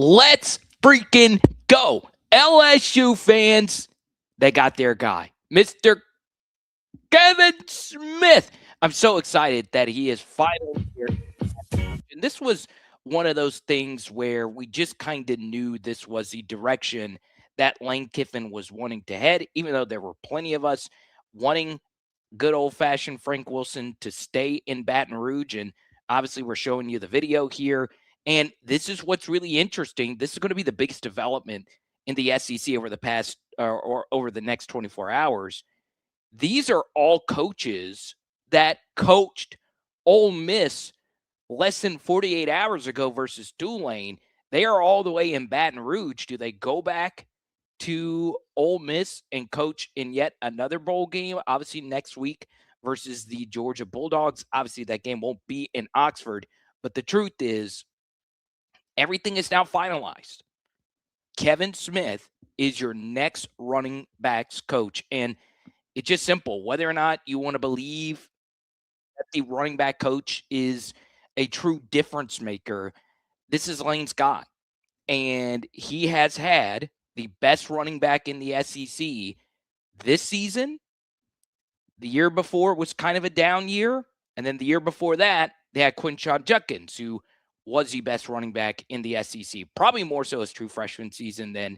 Let's freaking go. LSU fans, they got their guy, Mr. Kiffin Smith. I'm so excited that he is finally here. And this was one of those things where we just kind of knew this was the direction that Lane Kiffin was wanting to head, even though there were plenty of us wanting good old-fashioned Frank Wilson to stay in Baton Rouge. And obviously, we're showing you the video here. And this is what's really interesting. This is going to be the biggest development in the SEC over the past or over the next 24 hours. These are all coaches that coached Ole Miss less than 48 hours ago versus Tulane. They are all the way in Baton Rouge. Do they go back to Ole Miss and coach in yet another bowl game? Obviously, next week versus the Georgia Bulldogs. Obviously, that game won't be in Oxford. But the truth is, everything is now finalized. Kiffin Smith is your next running backs coach. And it's just simple. Whether or not you want to believe that the running back coach is a true difference maker, this is Lane's guy. And he has had the best running back in the SEC this season. The year before was kind of a down year. And then the year before that, they had Quinshon Judkins, who was the best running back in the SEC. Probably more so his true freshman season than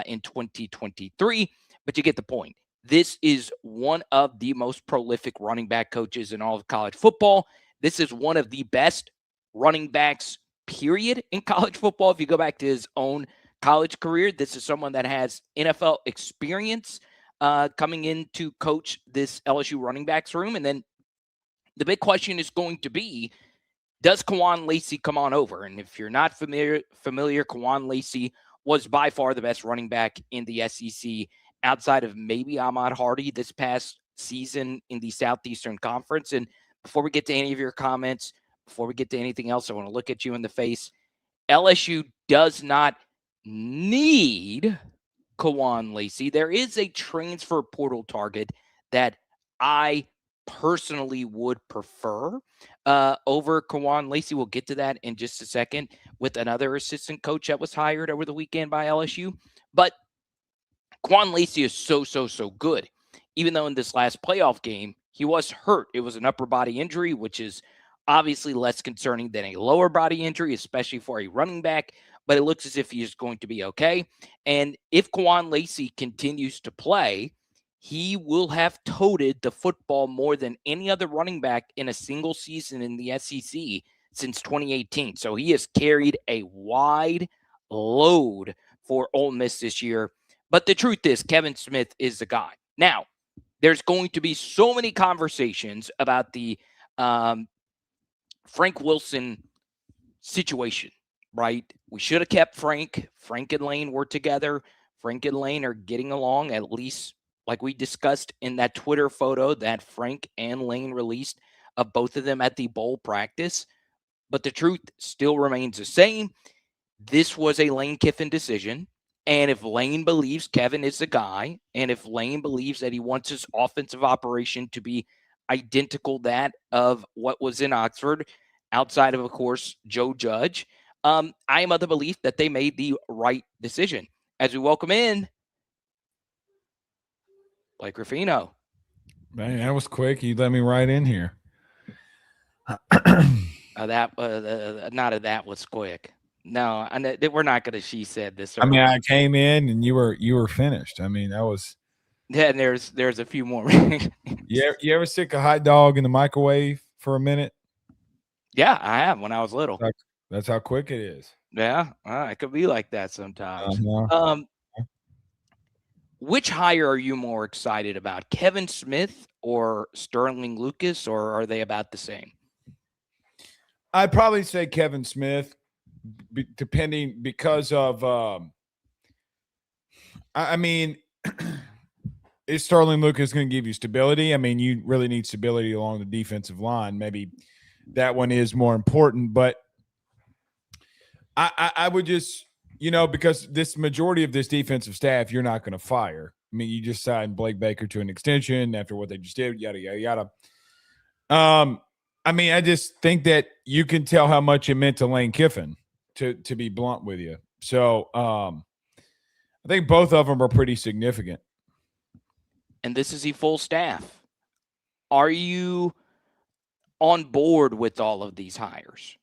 in 2023. But you get the point. This is one of the most prolific running back coaches in all of college football. This is one of the best running backs, period, in college football. If you go back to his own college career, this is someone that has NFL experience coming in to coach this LSU running backs room. And then the big question is going to be, does Kawan Lacey come on over? And if you're not familiar, Kawan Lacey was by far the best running back in the SEC outside of maybe Ahmad Hardy this past season in the Southeastern Conference. And before we get to any of your comments, before we get to anything else, I want to look at you in the face. LSU does not need Kawan Lacey. There is a transfer portal target that I personally would prefer over Kawan Lacey. We'll get to that in just a second with another assistant coach that was hired over the weekend by LSU. But Kawan Lacey is so good. Even though in this last playoff game, he was hurt. It was an upper body injury, which is obviously less concerning than a lower body injury, especially for a running back. But it looks as if he is going to be okay. And if Kawan Lacey continues to play, he will have toted the football more than any other running back in a single season in the SEC since 2018. So he has carried a wide load for Ole Miss this year. But the truth is, Kiffin Smith is the guy. Now, there's going to be so many conversations about the Frank Wilson situation, right? We should have kept Frank. Frank and Lane were together. Frank and Lane are getting along, at least like we discussed in that Twitter photo that Frank and Lane released of both of them at the bowl practice. But the truth still remains the same. This was a Lane Kiffin decision. And if Lane believes Kiffin is the guy, and if Lane believes that he wants his offensive operation to be identical that of what was in Oxford, outside of course, Joe Judge, I am of the belief that they made the right decision. As we welcome in Blake Ruffino. Man, that was quick. You let me right in here. That was quick. No, we're not going to. She said this. I mean, I came in and you were finished. I mean, that was. Yeah, and there's a few more. You ever stick a hot dog in the microwave for a minute? Yeah, I have when I was little. That's how quick it is. Yeah, it could be like that sometimes. Uh-huh. Which hire are you more excited about, Kiffin Smith or Sterling Lucas, or are they about the same? I'd probably say Kiffin Smith, depending because of. I mean, is Sterling Lucas going to give you stability? I mean, you really need stability along the defensive line. Maybe that one is more important, but I would just, because this majority of this defensive staff, you're not going to fire. I mean, you just signed Blake Baker to an extension after what they just did, yada, yada, yada. I mean, I just think that you can tell how much it meant to Lane Kiffin, to be blunt with you. So I think both of them are pretty significant. And this is a full staff. Are you on board with all of these hires?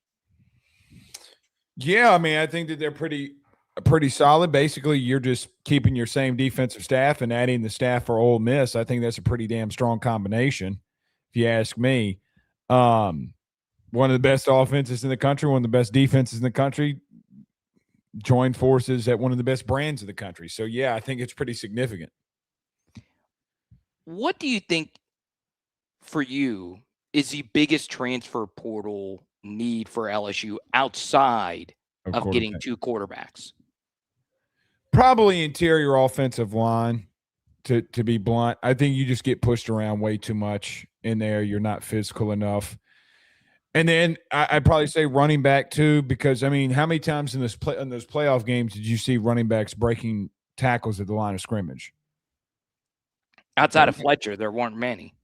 Yeah, I mean, I think that they're pretty solid. Basically, you're just keeping your same defensive staff and adding the staff for Ole Miss. I think that's a pretty damn strong combination, if you ask me. One of the best offenses in the country, one of the best defenses in the country, join forces at one of the best brands of the country. So, yeah, I think it's pretty significant. What do you think for you is the biggest transfer portal need for LSU outside of getting two quarterbacks? Probably interior offensive line, to be blunt. I think you just get pushed around way too much in there. You're not physical enough. And then I'd probably say running back too, because I mean, how many times in those playoff games did you see running backs breaking tackles at the line of scrimmage? Outside of Fletcher, there weren't many.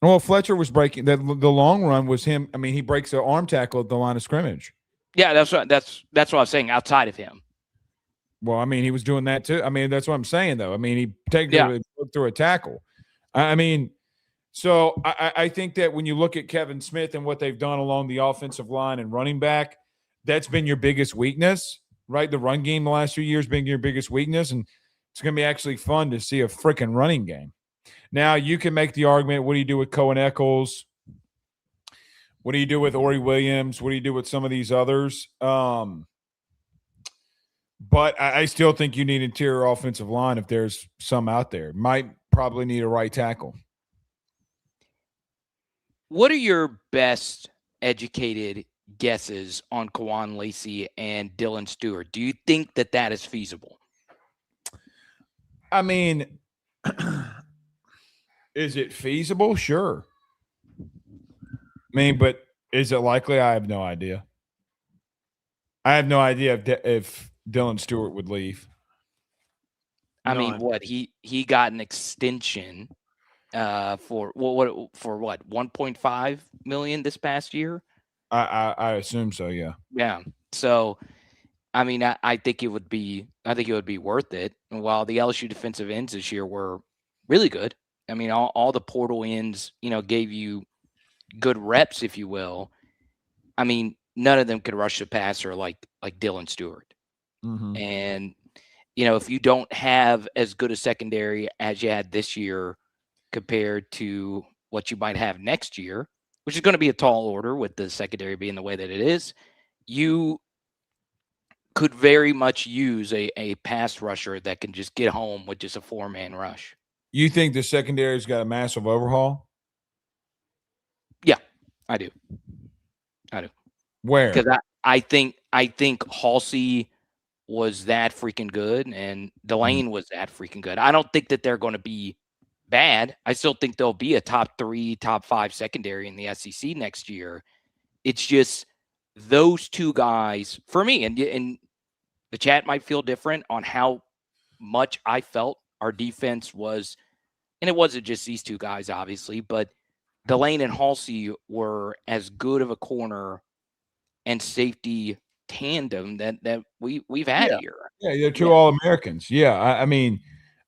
Well, Fletcher was breaking the long run was him. I mean, he breaks an arm tackle at the line of scrimmage. Yeah, that's what I was saying. Outside of him. Well, I mean, he was doing that too. I mean, that's what I'm saying though. I mean, he technically broke through a tackle. I mean, so I think that when you look at Kevin Smith and what they've done along the offensive line and running back, that's been your biggest weakness, right? The run game the last few years being your biggest weakness, and it's going to be actually fun to see a freaking running game. Now, you can make the argument, what do you do with Cohen Eccles? What do you do with Ori Williams? What do you do with some of these others? But I still think you need interior offensive line if there's some out there. Might probably need a right tackle. What are your best educated guesses on Kawan Lacey and Dylan Stewart? Do you think that is feasible? I mean, is it feasible? Sure. I mean, but is it likely? I have no idea. I have no idea if Dylan Stewart would leave. I mean, what he got an extension for what 1.5 million this past year. I assume so. Yeah. Yeah. So, I mean, I think it would be worth it. And while the LSU defensive ends this year were really good, I mean, all the portal ends, gave you good reps, if you will. I mean, none of them could rush the passer like Dylan Stewart. Mm-hmm. And if you don't have as good a secondary as you had this year compared to what you might have next year, which is going to be a tall order with the secondary being the way that it is, you could very much use a pass rusher that can just get home with just a 4-man rush. You think the secondary's got a massive overhaul? Yeah, I do. Where? Because I think Halsey was that freaking good and Delane was that freaking good. I don't think that they're going to be bad. I still think they'll be a top 3, top 5 secondary in the SEC next year. It's just those two guys for me, and the chat might feel different on how much I felt our defense was, and it wasn't just these two guys, obviously, but Delane and Halsey were as good of a corner and safety tandem that we've had here. Yeah, they're two All-Americans. Yeah, I mean,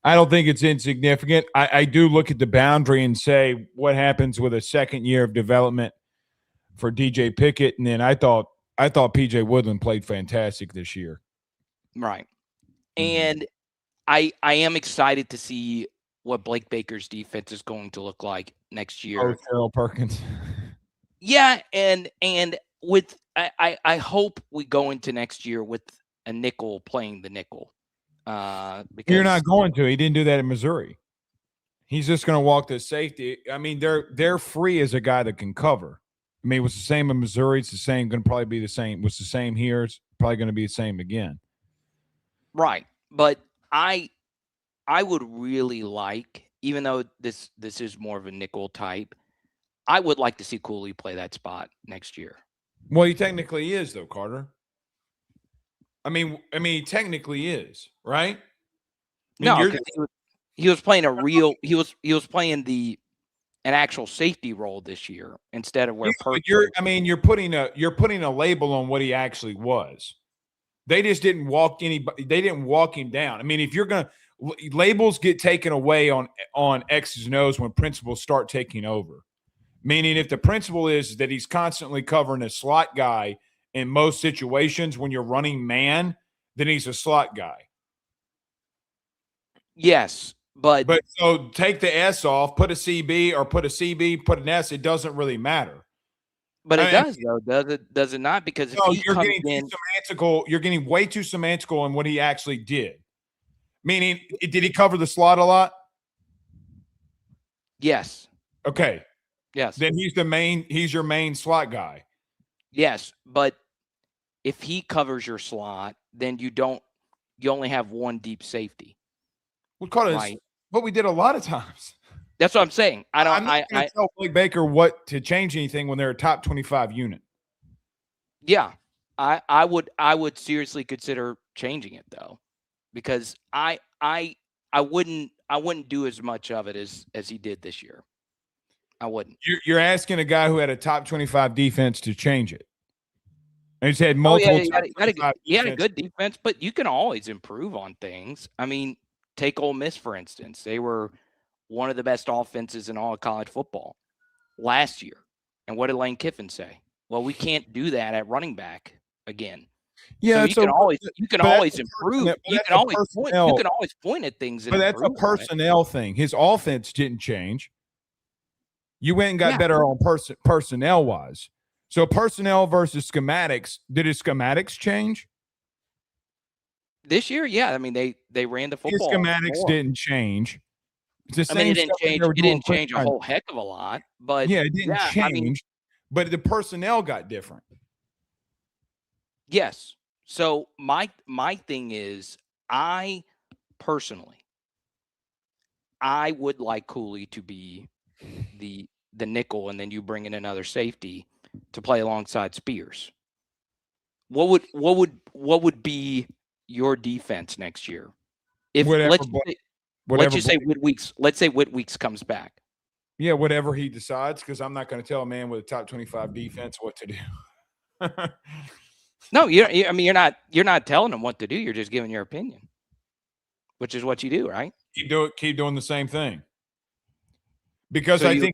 I don't think it's insignificant. I do look at the boundary and say, what happens with a second year of development for DJ Pickett? And then I thought PJ Woodland played fantastic this year. Right. And I am excited to see what Blake Baker's defense is going to look like next year. Oh, Terrell Perkins. Yeah, and with I hope we go into next year with a nickel playing the nickel. Because you're not going to. He didn't do that in Missouri. He's just going to walk the safety. I mean, they're free as a guy that can cover. I mean, it was the same in Missouri. It's the same. Going to probably be the same. It was the same here. It's probably going to be the same again. Right, but I would really like, even though this is more of a nickel type, I would like to see Cooley play that spot next year. Well, he technically is, though, Carter. I mean, he technically is, right? No, he was playing he was playing an actual safety role this year instead of where you're putting a label on what he actually was. They just didn't walk anybody. They didn't walk him down. I mean, if you're gonna labels get taken away on X's and O's when principals start taking over. Meaning, if the principle is that he's constantly covering a slot guy in most situations when you're running man, then he's a slot guy. Yes, but so take the S off, put a CB or put a CB, put an S. It doesn't really matter. But it does, though, does it not? Because if he comes in, you're getting way too semantical in what he actually did. Meaning, did he cover the slot a lot? Yes. Okay. Yes. Then he's your main slot guy. Yes, but if he covers your slot, then you only have one deep safety. We'll call it what we did a lot of times. That's what I'm saying. I'm not going to tell Blake Baker what to change anything when they're a top 25 unit. Yeah, I would seriously consider changing it though, because I wouldn't do as much of it as he did this year. I wouldn't. You're asking a guy who had a top 25 defense to change it. And he's had multiple. He had a good defense, but you can always improve on things. I mean, take Ole Miss for instance. They were one of the best offenses in all of college football last year. And what did Lane Kiffin say? Well, we can't do that at running back again. Yeah, so you can always improve. You can always point at things. But that's a personnel thing. His offense didn't change. You went and got better on personnel wise. So personnel versus schematics. Did his schematics change this year? Yeah, I mean they ran the football. His schematics didn't change. It's the same. It didn't change a whole heck of a lot, but it didn't change. But the personnel got different. Yes. So my thing is, I personally, I would like Cooley to be the nickel, and then you bring in another safety to play alongside Spears. What would be your defense next year? If let's just say Whit Weeks comes back. Yeah, whatever he decides, because I'm not going to tell a man with a top 25 defense what to do. No, you're not telling him what to do. You're just giving your opinion, which is what you do, right? Keep doing the same thing. Because so you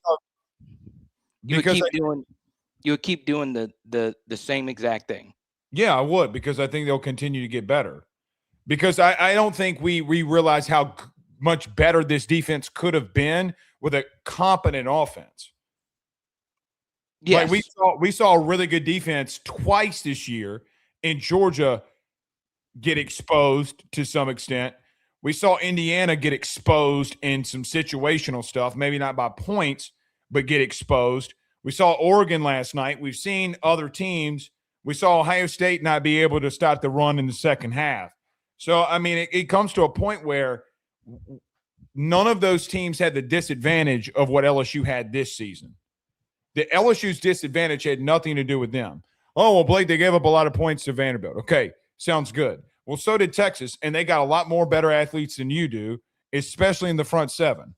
would keep doing the same exact thing. Yeah, I would, because I think they'll continue to get better. Because I don't think we realize how much better this defense could have been with a competent offense. Yes. Like we saw a really good defense twice this year in Georgia get exposed to some extent. We saw Indiana get exposed in some situational stuff, maybe not by points, but get exposed. We saw Oregon last night. We've seen other teams. We saw Ohio State not be able to start the run in the second half. So, I mean, it comes to a point where none of those teams had the disadvantage of what LSU had this season. The LSU's disadvantage had nothing to do with them. Oh, well, Blake, they gave up a lot of points to Vanderbilt. Okay, sounds good. Well, so did Texas, and they got a lot more better athletes than you do, especially in the front seven.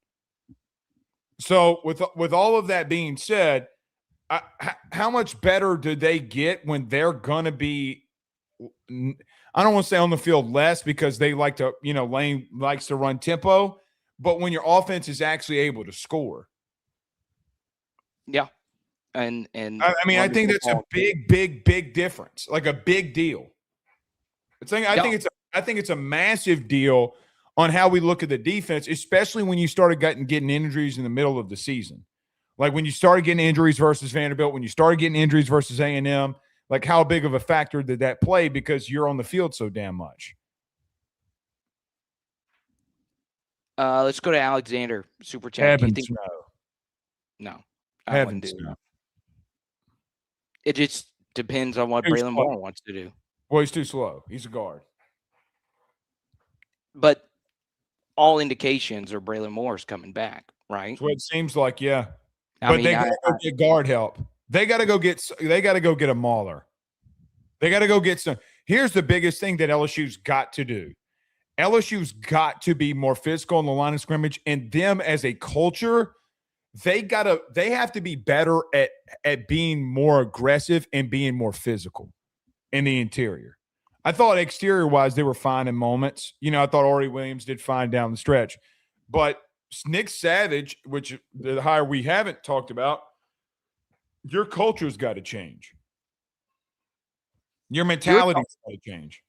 So with all of that being said, how much better do they get when they're going to be – I don't want to say on the field less, because they like to – Lane likes to run tempo, but when your offense is actually able to score. Yeah. And I mean, I think that's a big difference, like a big deal. I think it's a massive deal on how we look at the defense, especially when you started getting injuries in the middle of the season. Like when you started getting injuries versus Vanderbilt, when you started getting injuries versus A&M, like how big of a factor did that play, because you're on the field so damn much? Let's go to Alexander, Super Chat. Heavens no. I wouldn't do that. It just depends on what Braylon Moore wants to do. Well, he's too slow. He's a guard. But all indications are Braylon Moore's coming back, right? That's what it seems like, yeah. But they got to go get guard help. They got to go get a mauler. They got to go get some. Here's the biggest thing that LSU's got to do. LSU's got to be more physical in the line of scrimmage, and them as a culture, they have to be better at being more aggressive and being more physical in the interior. I thought exterior-wise they were fine in moments. I thought Ori Williams did fine down the stretch. But Nick Savage, which the hire we haven't talked about, your culture's got to change. Your mentality's got to change.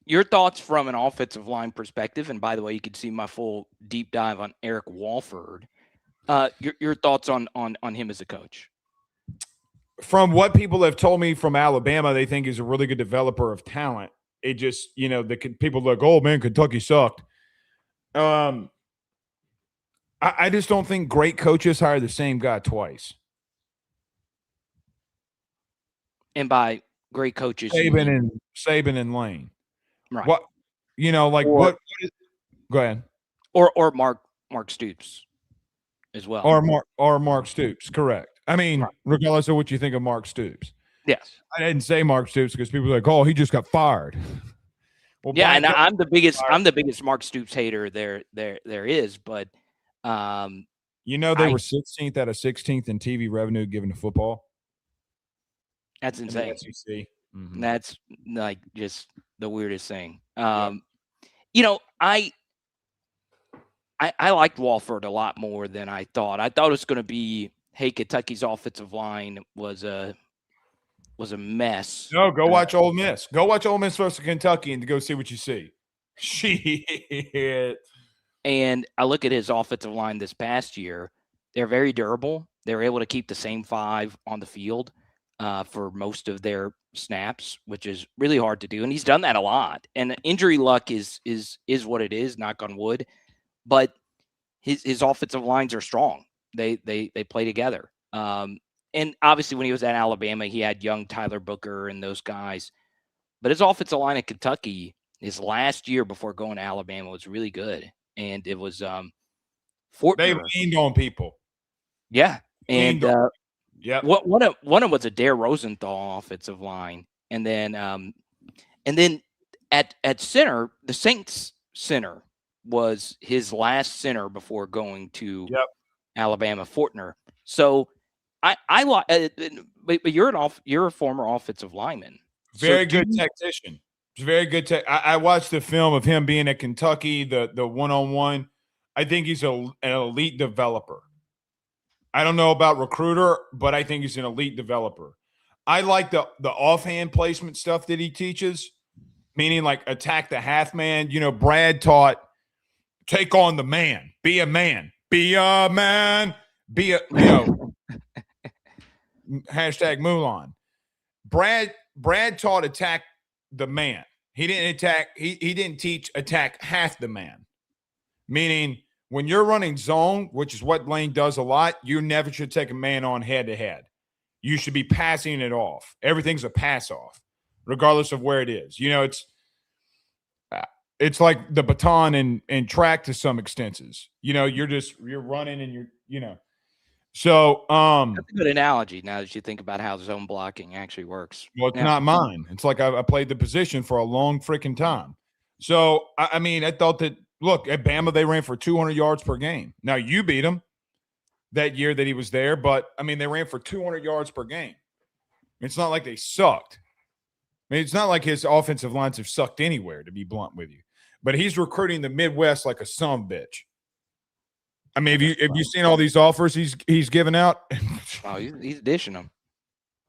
Your thoughts from an offensive line perspective, and by the way, you can see my full deep dive on Eric Walford. Your thoughts on him as a coach? From what people have told me from Alabama, they think he's a really good developer of talent. It just, people like, oh man, Kentucky sucked. I just don't think great coaches hire the same guy twice. And by great coaches, Saban and Lane, right? What, what? Go ahead. Or Mark Stoops, as well. Or Mark Stoops, correct. I mean, right. Regardless of what you think of Mark Stoops. Yes. I didn't say Mark Stoops because people are like, oh, he just got fired. Well, yeah, and I'm the biggest Mark Stoops hater there is, but they were 16th out of 16th in TV revenue given to football. That's insane. Mm-hmm. That's like just the weirdest thing. Yeah. I liked Walford a lot more than I thought. I thought it was going to be, hey, Kentucky's offensive line was a mess. No, go watch Ole Miss. Go watch Ole Miss versus Kentucky and go see what you see. Shit. And I look at his offensive line this past year. They're very durable. They were able to keep the same 5 on the field for most of their snaps, which is really hard to do. And he's done that a lot. And injury luck is what it is, knock on wood. But his offensive lines are strong. They play together. And obviously when he was at Alabama, he had young Tyler Booker and those guys. But his offensive line at Kentucky, his last year before going to Alabama, was really good. And it was Fortner. They leaned on people. Yeah. And yeah, one of them was a Dare Rosenthal offensive line. And then at center, the Saints center was his last center before going to Alabama, Fortner. So I like, but you're a former offensive lineman. Very good tactician. Very good. I watched the film of him being at Kentucky, the one-on-one. I think he's an elite developer. I don't know about recruiter, but I think he's an elite developer. I like the offhand placement stuff that he teaches, meaning like attack the half man. Brad taught take on the man, be a man, be a man, be a hashtag Mulan. Brad taught attack the man. He didn't attack. He didn't teach attack half the man, meaning when you're running zone, which is what Lane does a lot, you never should take a man on head to head. You should be passing it off. Everything's a pass off, regardless of where it is. It's like the baton in track to some extents. You're running and you're. So that's a good analogy now that you think about how zone blocking actually works. Well, it's not mine. It's like I played the position for a long freaking time. So I thought that. Look, at Bama, they ran for 200 yards per game. Now, you beat them that year that he was there, but, they ran for 200 yards per game. It's not like they sucked. It's not like his offensive lines have sucked anywhere, to be blunt with you. But he's recruiting the Midwest like a son-bitch. Have you seen all these offers he's giving out? Oh, he's dishing them.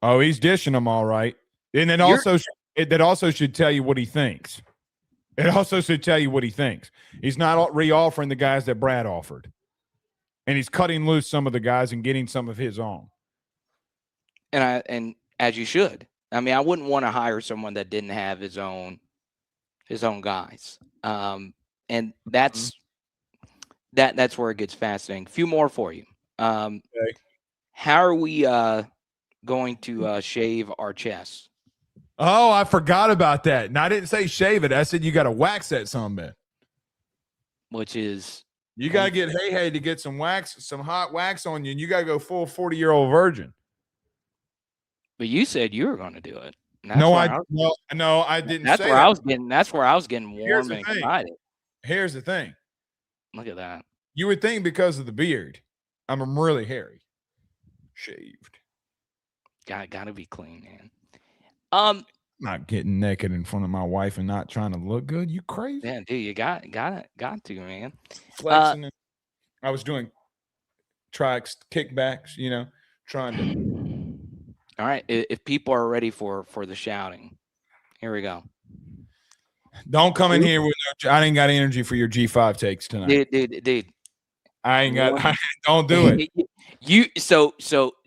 Oh, he's dishing them all right. And then that also should tell you what he thinks. It also should tell you what he thinks. He's not re-offering the guys that Brad offered. And he's cutting loose some of the guys and getting some of his own. And as you should. I wouldn't want to hire someone that didn't have his own guys. And that's where it gets fascinating. A few more for you. Okay. How are we going to shave our chests? Oh, I forgot about that. And I didn't say shave it. I said you got to wax that something. Which is you got to get hey to get some wax, some hot wax on you, and you got to go full 40-year-old virgin. But you said you were going to do it. No, I didn't. That's where I was getting. That's where I was getting warm and excited. Here's the thing. Look at that. You would think because of the beard, I'm really hairy, shaved. Got to be clean, man. not getting naked in front of my wife and not trying to look good. You crazy? Yeah, dude, you got to, man. Flexing. I was doing tricks, kickbacks, trying to. All right, if people are ready for the shouting, here we go. Don't come in here with I ain't got energy for your G5 takes tonight. Dude. I ain't got. Don't do it. You so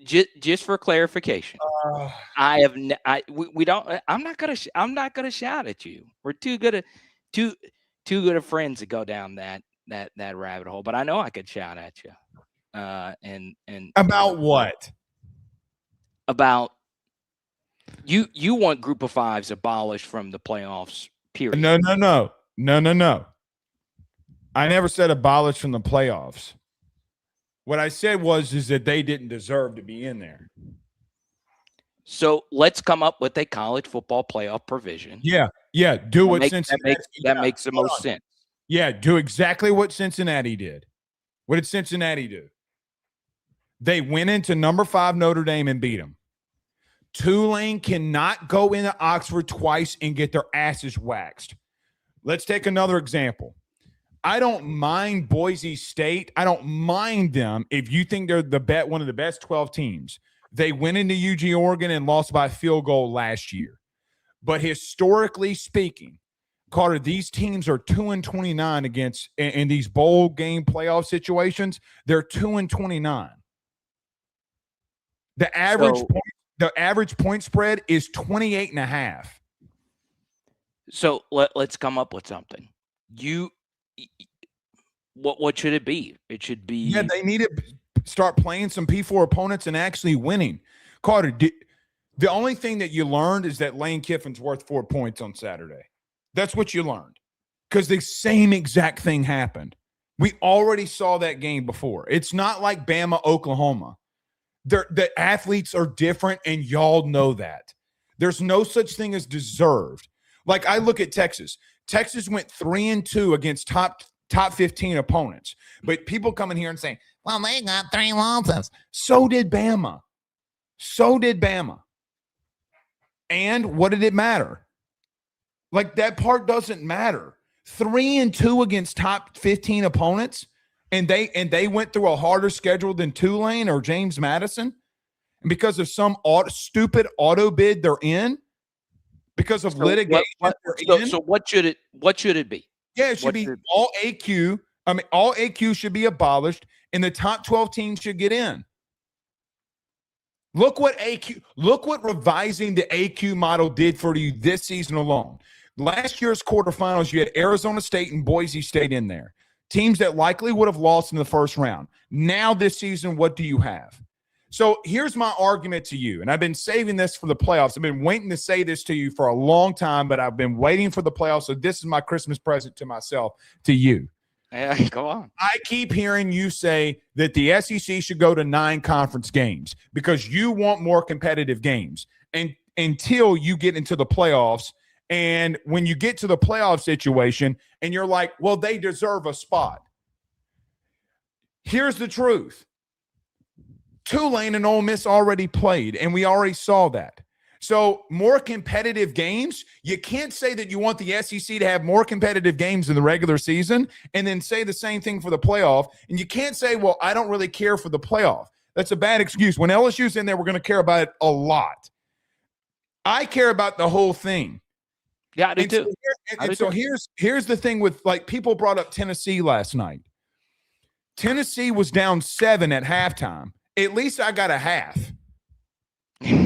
just for clarification, I have we don't. I'm not gonna shout at you. We're too good of friends to go down that rabbit hole. But I know I could shout at you. And about what? About you want Group of Fives abolished from the playoffs. Period. No. I never said abolished from the playoffs. What I said is that they didn't deserve to be in there. So let's come up with a college football playoff provision. Yeah. Do what Cincinnati that makes the most sense. Yeah, do exactly what Cincinnati did. What did Cincinnati do? They went into number 5 Notre Dame and beat them. Tulane cannot go into Oxford twice and get their asses waxed. Let's take another example. I don't mind Boise State. I don't mind them if you think they're one of the best 12 teams. They went into UG Oregon and lost by a field goal last year. But historically speaking, Carter, these teams are 2-29 against in these bowl game playoff situations. They're 2-29. The average point spread is 28.5. So let's come up with something. What should it be? It should be they need to start playing some P4 opponents and actually winning. Carter, the only thing that you learned is that Lane Kiffin's worth 4 points on Saturday. That's what you learned, because the same exact thing happened. We already saw that game before. It's not like Bama, Oklahoma. The athletes are different, and y'all know that. There's no such thing as deserved. Like, I look at Texas. Texas went 3-2 against top 15 opponents. But people come in here and say, well, they got 3 losses. So did Bama. And what did it matter? Like, that part doesn't matter. 3-2 against top 15 opponents, and they went through a harder schedule than Tulane or James Madison, and because of some stupid auto bid they're in, because of litigation. So what should it be? Yeah, it should be all AQ. I mean, all AQ should be abolished, and the top 12 teams should get in. Look what revising the AQ model did for you this season alone. Last year's quarterfinals, you had Arizona State and Boise State in there. Teams that likely would have lost in the first round. Now this season, what do you have? So here's my argument to you, and I've been saving this for the playoffs. I've been waiting to say this to you for a long time, but I've been waiting for the playoffs, so this is my Christmas present to myself, to you. Yeah, go on. I keep hearing you say that the SEC should go to 9 conference games because you want more competitive games, and until you get into the playoffs. And when you get to the playoff situation and you're like, well, they deserve a spot. Here's the truth. Tulane and Ole Miss already played, and we already saw that. So more competitive games, you can't say that you want the SEC to have more competitive games in the regular season and then say the same thing for the playoff. And you can't say, well, I don't really care for the playoff. That's a bad excuse. When LSU's in there, we're going to care about it a lot. I care about the whole thing. Yeah, I do too. So here's the thing with, like, people brought up Tennessee last night. Tennessee was down 7 at halftime. At least I got a half. Are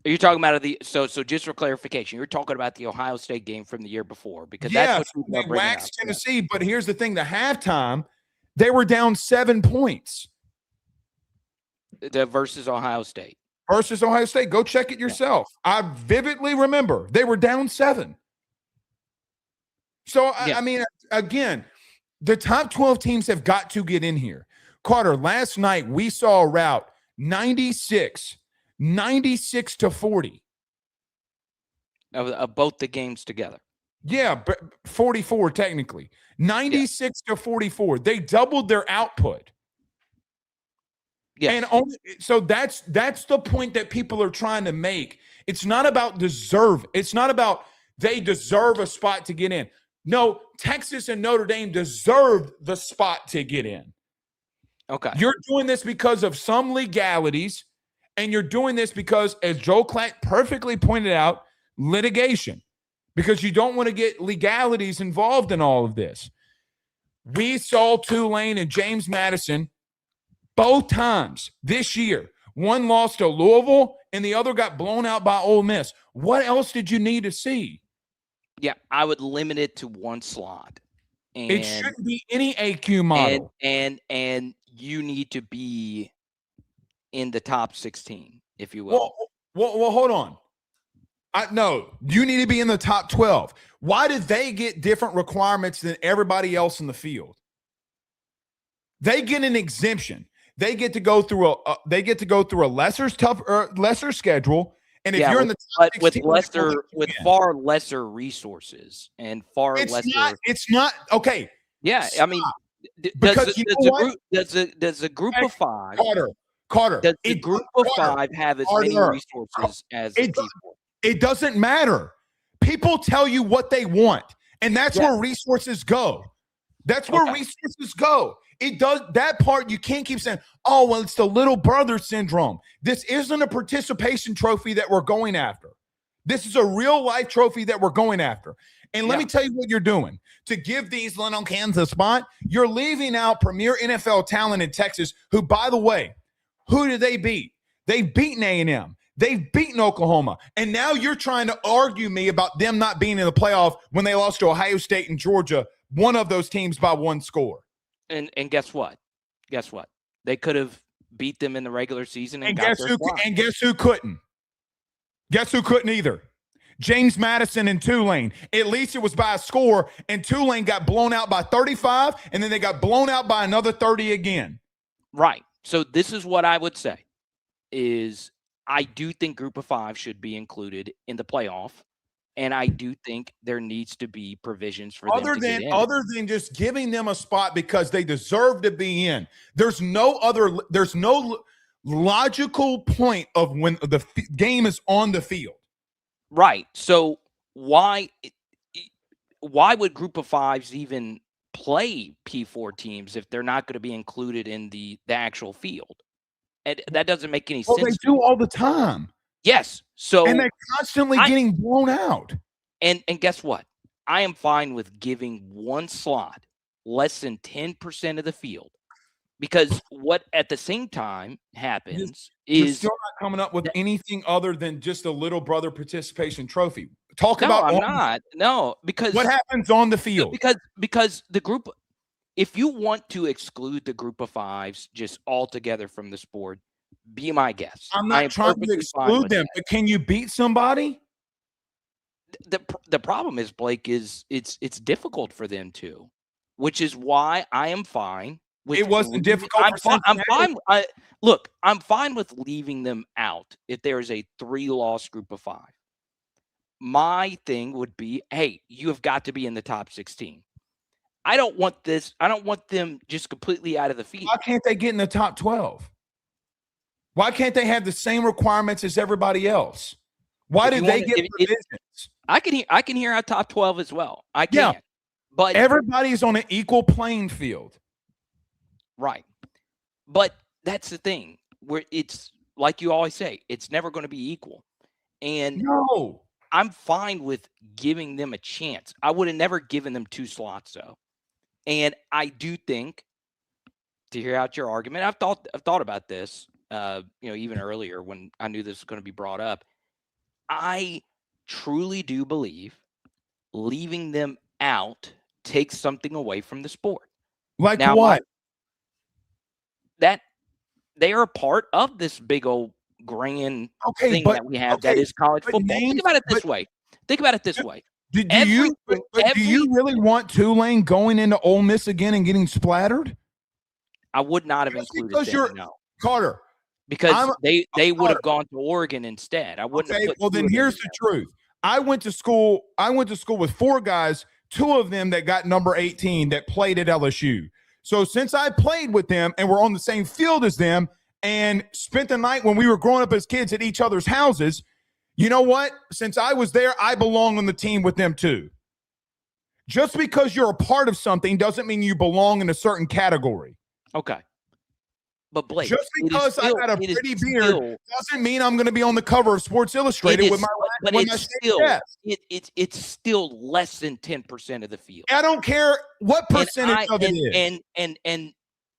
you talking about so just for clarification, you're talking about the Ohio State game from the year before, because that's what they waxed Tennessee. But here's the thing: the halftime, they were down 7 points. Versus Ohio State. Go check it yourself. Yeah. I vividly remember they were down 7. So, I mean, again, the top 12 teams have got to get in here. Carter, last night we saw a route 96 to 40. Of both the games together. Yeah, but 44 technically. 96 to 44. They doubled their output. Yeah, and so that's the point that people are trying to make, It's not about deserve. It's not about they deserve a spot to get in. No, Texas and Notre Dame deserved the spot to get in. Okay. You're doing this because of some legalities, and you're doing this because, as Joe Clatt perfectly pointed out, litigation, because you don't want to get legalities involved in all of this. We saw Tulane and James Madison both times this year. One lost to Louisville, and the other got blown out by Ole Miss. What else did you need to see? Yeah, I would limit it to one slot. And, it shouldn't be any AQ model. And you need to be in the top 16, if you will. Well, hold on. No, you need to be in the top 12. Why did they get different requirements than everybody else in the field? They get an exemption. They get to go through a lesser schedule. And if you're in the top 16, with far lesser resources and far lesser, it's not okay. Yeah, stop. I mean, does a group of five, Carter, does the group of five have as many resources as the people? It doesn't matter. People tell you what they want, and that's where resources go. That's where resources go. It does that part. You can't keep saying, oh, well, it's the little brother syndrome. This isn't a participation trophy that we're going after. This is a real life trophy that we're going after. And let me tell you what you're doing. To give these little cans a spot, you're leaving out premier NFL talent in Texas, who, by the way, who did they beat? They've beaten A&M. They've beaten Oklahoma. And now you're trying to argue me about them not being in the playoff when they lost to Ohio State and Georgia, one of those teams by one score. And guess what? Guess what? They could have beat them in the regular season. And guess who couldn't? Guess who couldn't either? James Madison and Tulane. At least it was by a score, and Tulane got blown out by 35, and then they got blown out by another 30 again. Right. So this is what I would say is I do think Group of Five should be included in the playoff, and I do think there needs to be provisions for them to get in. Other than just giving them a spot because they deserve to be in. There's no logical point of when the game is on the field. Right. So why would Group of Fives even play P4 teams if they're not going to be included in the actual field? And that doesn't make any sense. They do all the time. Yes. So and they're constantly getting blown out. And guess what? I am fine with giving one slot less than 10% of the field. Because what at the same time happens you're still not coming up with anything other than just a little brother participation trophy. Because what happens on the field? Because the group, if you want to exclude the Group of Fives just altogether from the sport, be my guest. I'm not trying to exclude them, but can you beat somebody? The problem is, Blake, is it's difficult for them to, which is why I am fine. It wasn't difficult. I'm fine. I'm fine with leaving them out if there is a 3-loss Group of Five. My thing would be, hey, you have got to be in the top 16. I don't want them just completely out of the field. Why can't they get in the top 12? Why can't they have the same requirements as everybody else? Why did they get provisions? I can hear our top 12 as well. I can. Yeah, but everybody's on an equal playing field. Right. But that's the thing where it's like you always say, it's never going to be equal. And no, I'm fine with giving them a chance. I would have never given them 2 slots though. And I do think, to hear out your argument, I've thought about this, even earlier when I knew this was going to be brought up. I truly do believe leaving them out takes something away from the sport. Like now, what? That they are a part of this big old grand thing that we have that is college football. Think about it this way. Do you really want Tulane going into Ole Miss again and getting splattered? I would not have included them, no. Carter. Because they would have gone to Oregon instead. I wouldn't have put well, then here's the truth. I went to school with 4 guys, 2 of them that got number 18 that played at LSU. So since I played with them and were on the same field as them and spent the night when we were growing up as kids at each other's houses, You know what? Since I was there, I belong on the team with them too. Just because you're a part of something doesn't mean you belong in a certain category. Okay. But Blake, just because I got a pretty beard doesn't mean I'm going to be on the cover of Sports Illustrated with my it's still less than 10% of the field. I don't care what percentage of it is. And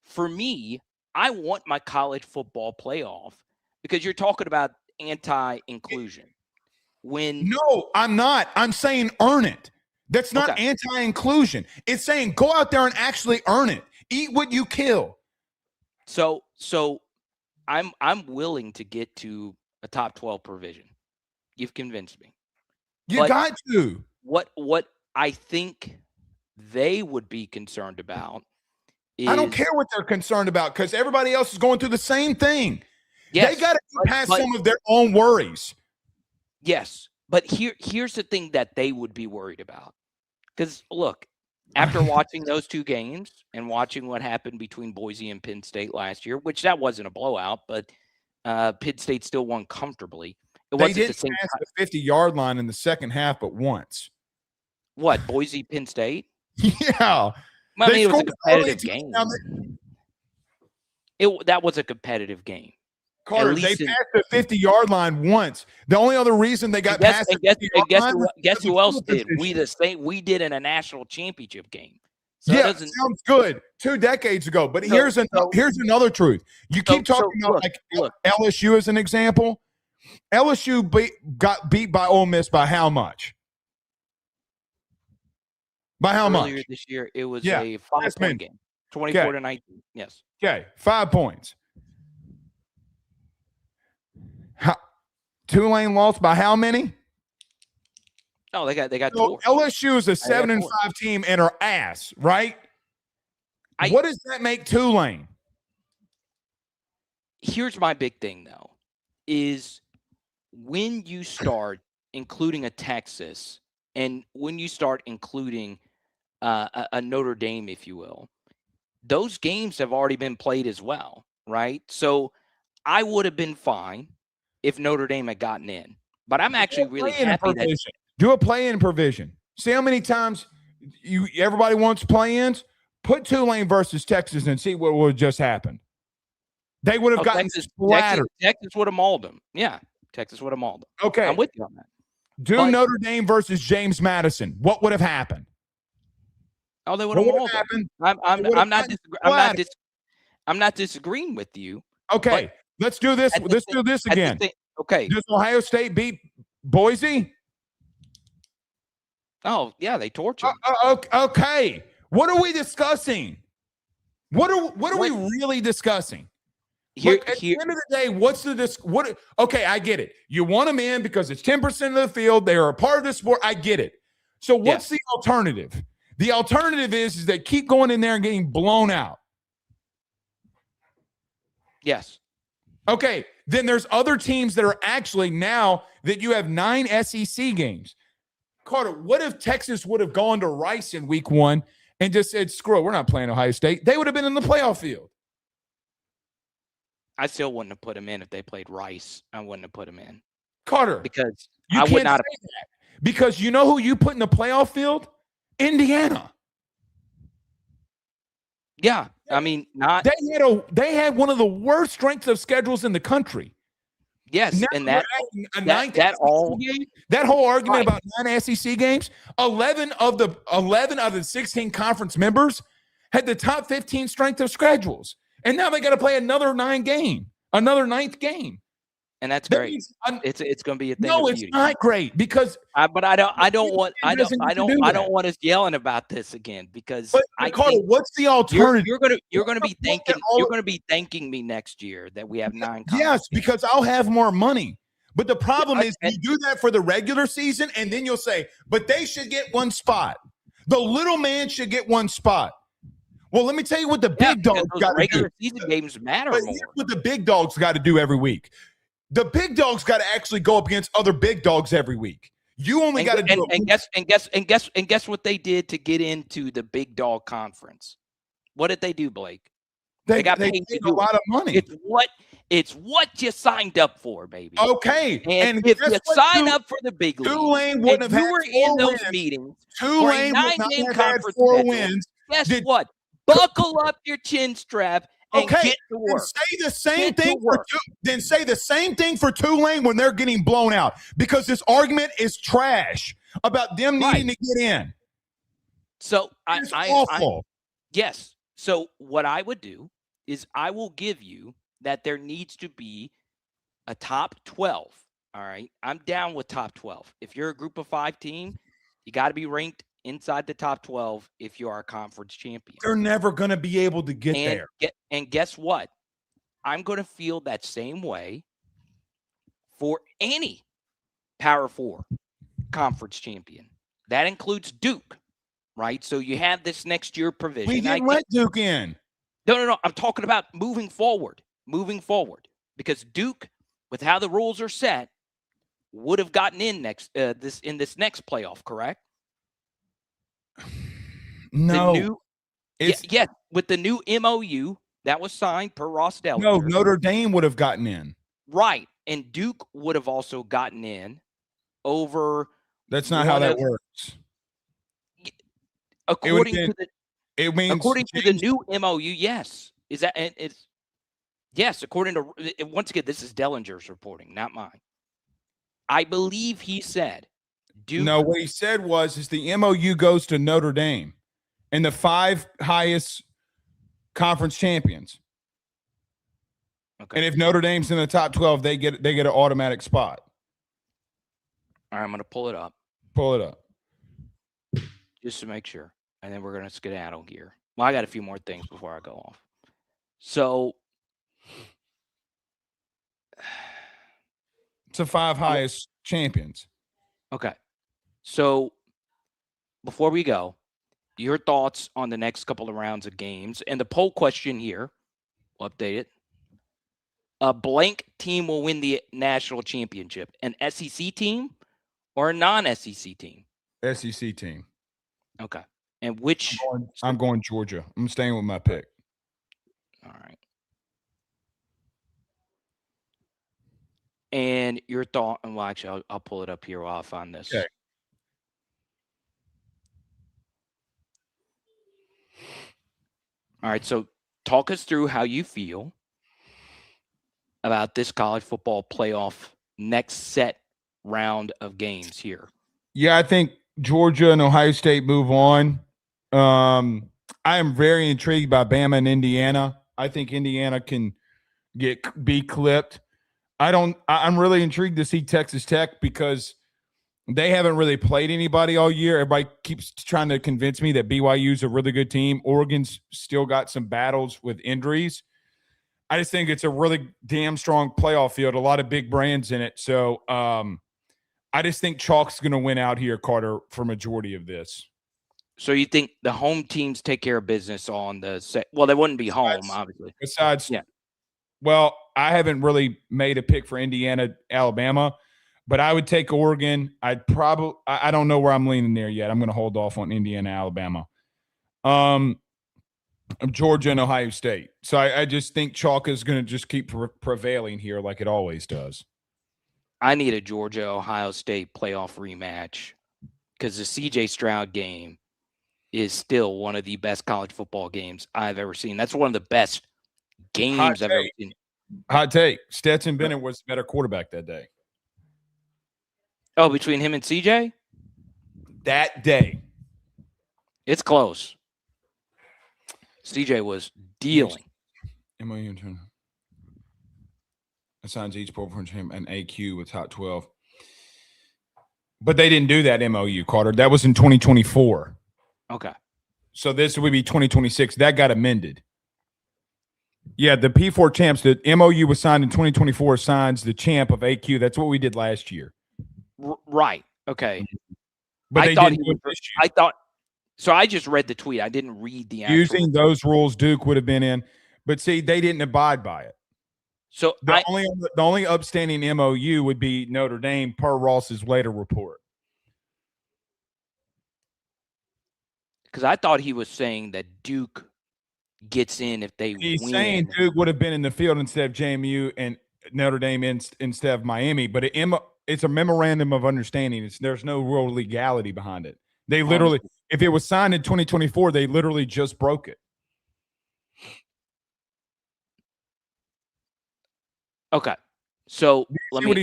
for me, I want my college football playoff because you're talking about anti-inclusion. No, I'm not. I'm saying earn it. That's not anti-inclusion. It's saying go out there and actually earn it. Eat what you kill. So I'm willing to get to a top 12 provision. You've convinced me. You got to. What I think they would be concerned about is, I don't care what they're concerned about because everybody else is going through the same thing. Yes, they got to get past some of their own worries. Yes, but here's the thing that they would be worried about. Because look, after watching those two games and watching what happened between Boise and Penn State last year, which that wasn't a blowout, but Penn State still won comfortably. They didn't pass the 50-yard line in the second half, but once. What, Boise, Penn State? Yeah. I mean, it was a competitive game. That was a competitive game. Carter, they passed the 50-yard line once. The only other reason they got past the 50-yard line, guess who else did? We did in a national championship game. So yeah, sounds good. 2 decades ago. But here's another truth. You keep talking about LSU as an example. LSU got beat by Ole Miss by how much? By how much? Earlier this year, it was a 5-point game. 24-19. Yes. Okay, 5 points. Tulane lost by how many? Oh, they got so LSU is a 7-5 team and are ass, right? What does that make Tulane? Here's my big thing, though, is when you start including a Texas and when you start including a Notre Dame, if you will, those games have already been played as well, right? So I would have been fine if Notre Dame had gotten in. But I'm actually really happy that do a play-in provision. See how many times everybody wants play-ins? Put Tulane versus Texas and see what would have just happened. They would have gotten splattered. Texas would have mauled them. Yeah, Texas would have mauled them. Okay. I'm with you on that. Notre Dame versus James Madison. What would have happened? Oh, they would have mauled them. I'm not disagreeing with you. Okay. Let's do this. Let's do this again. Okay. Does Ohio State beat Boise? Oh, yeah, they tortured. Okay. What are we discussing? What are we really discussing? At the end of the day, what's the okay, I get it. You want them in because it's 10% of the field. They are a part of the sport. I get it. So what's the alternative? The alternative is they keep going in there and getting blown out. Yes. Okay, then there's other teams that are actually now that you have 9 SEC games. Carter, what if Texas would have gone to Rice in week 1 and just said, screw it, we're not playing Ohio State? They would have been in the playoff field. I still wouldn't have put them in if they played Rice. I wouldn't have put them in. Carter. Because I would not have. That. Because you know who you put in the playoff field? Indiana. Yeah. I mean, they had one of the worst strengths of schedules in the country. Yes, now and that whole argument about 9 SEC games, 11 of the 16 conference members had the top 15 strength of schedules. And now they got to play another 9th game. And that's great. It's going to be a thing. No, it's not great because but I don't want us yelling about this again because Carter, what's the alternative? You're going to be thanking me next year that we have 9 Yes, because I'll have more money. But the problem is you do that for the regular season and then you'll say, but they should get 1 spot. The little man should get 1 spot. Well, let me tell you what the big dogs got to do. Regular season games matter more. Here's what the big dogs got to do every week. The big dogs got to actually go up against other big dogs every week. You only got to do it. And guess what they did to get into the big dog conference? What did they do, Blake? They got paid a lot of money. It's what you signed up for, baby. Okay. And if you sign up for the big league, Tulane wouldn't have you had were 4 in those wins. meetings Tulane for a would not 9-game have had conference 4 schedule, wins. guess what? Buckle up your chin strap and get to work. Say the same thing then say the same thing for Tulane when they're getting blown out, because this argument is trash about them needing to get in. So it's awful. Yes. So what I would do is I will give you that there needs to be a top 12. All right. I'm down with top 12. If you're a group of 5 team, you got to be ranked inside the top 12 if you are a conference champion. They're never going to be able to get there. And guess what? I'm going to feel that same way for any Power 4 conference champion. That includes Duke, right? So you have this next year provision. We didn't let Duke in. No. I'm talking about moving forward. Because Duke, with how the rules are set, would have gotten in this next playoff, correct? No. Yes, with the new MOU that was signed per Ross Dellinger. No, Notre Dame would have gotten in. Right. And Duke would have also gotten in over. That's not how that works. According to the new MOU, yes. Is that it's yes, according to once again, this is Dellinger's reporting, not mine. I believe he said Duke. No, what he said is the MOU goes to Notre Dame and the 5 highest conference champions. Okay. And if Notre Dame's in the top 12, they get an automatic spot. All right, I'm going to pull it up. Pull it up. Just to make sure. And then we're going to skedaddle here. Well, I got a few more things before I go off. So it's the 5 highest champions. Okay. So before we go, your thoughts on the next couple of rounds of games. And the poll question here, we'll update it. A blank team will win the national championship. An SEC team or a non-SEC team? SEC team. Okay. And which? I'm going Georgia. I'm staying with my pick. All right. And your thought, well, actually, I'll pull it up here while I find this. Okay. All right. So talk us through how you feel about this college football playoff next set round of games here. Yeah, I think Georgia and Ohio State move on. I am very intrigued by Bama and Indiana. I think Indiana can be clipped. I'm really intrigued to see Texas Tech because they haven't really played anybody all year. Everybody keeps trying to convince me that BYU is a really good team. Oregon's still got some battles with injuries. I just think it's a really damn strong playoff field, a lot of big brands in it. So I just think Chalk's going to win out here, Carter, for majority of this. So you think the home teams take care of business on the set? Well, they wouldn't be home, obviously. Yeah. Well, I haven't really made a pick for Indiana, Alabama, but I would take Oregon. I don't know where I'm leaning there yet. I'm going to hold off on Indiana, Alabama. Georgia and Ohio State. So I just think Chalk is going to just keep prevailing here like it always does. I need a Georgia-Ohio State playoff rematch because the C.J. Stroud game is still one of the best college football games I've ever seen. That's one of the best games I've ever seen. Hot take. Stetson Bennett was the better quarterback that day. Oh, between him and CJ? That day. It's close. CJ was dealing. MOU assigns each program an AQ with top 12. But they didn't do that MOU, Carter. That was in 2024. Okay. So this would be 2026. That got amended. Yeah, the P4 champs, the MOU was signed in 2024, assigns the champ of AQ. That's what we did last year. Right. Okay. But they didn't do it this year. So I just read the tweet. I didn't read the actual. Using those rules, Duke would have been in. But see, they didn't abide by it. So the only upstanding MOU would be Notre Dame per Ross's later report. Because I thought he was saying that Duke gets in if they He's win. saying Duke would have been in the field instead of JMU and Notre Dame instead of Miami, but it's a memorandum of understanding. There's no real legality behind it. They literally, if it was signed in 2024, they literally just broke it. Okay. So do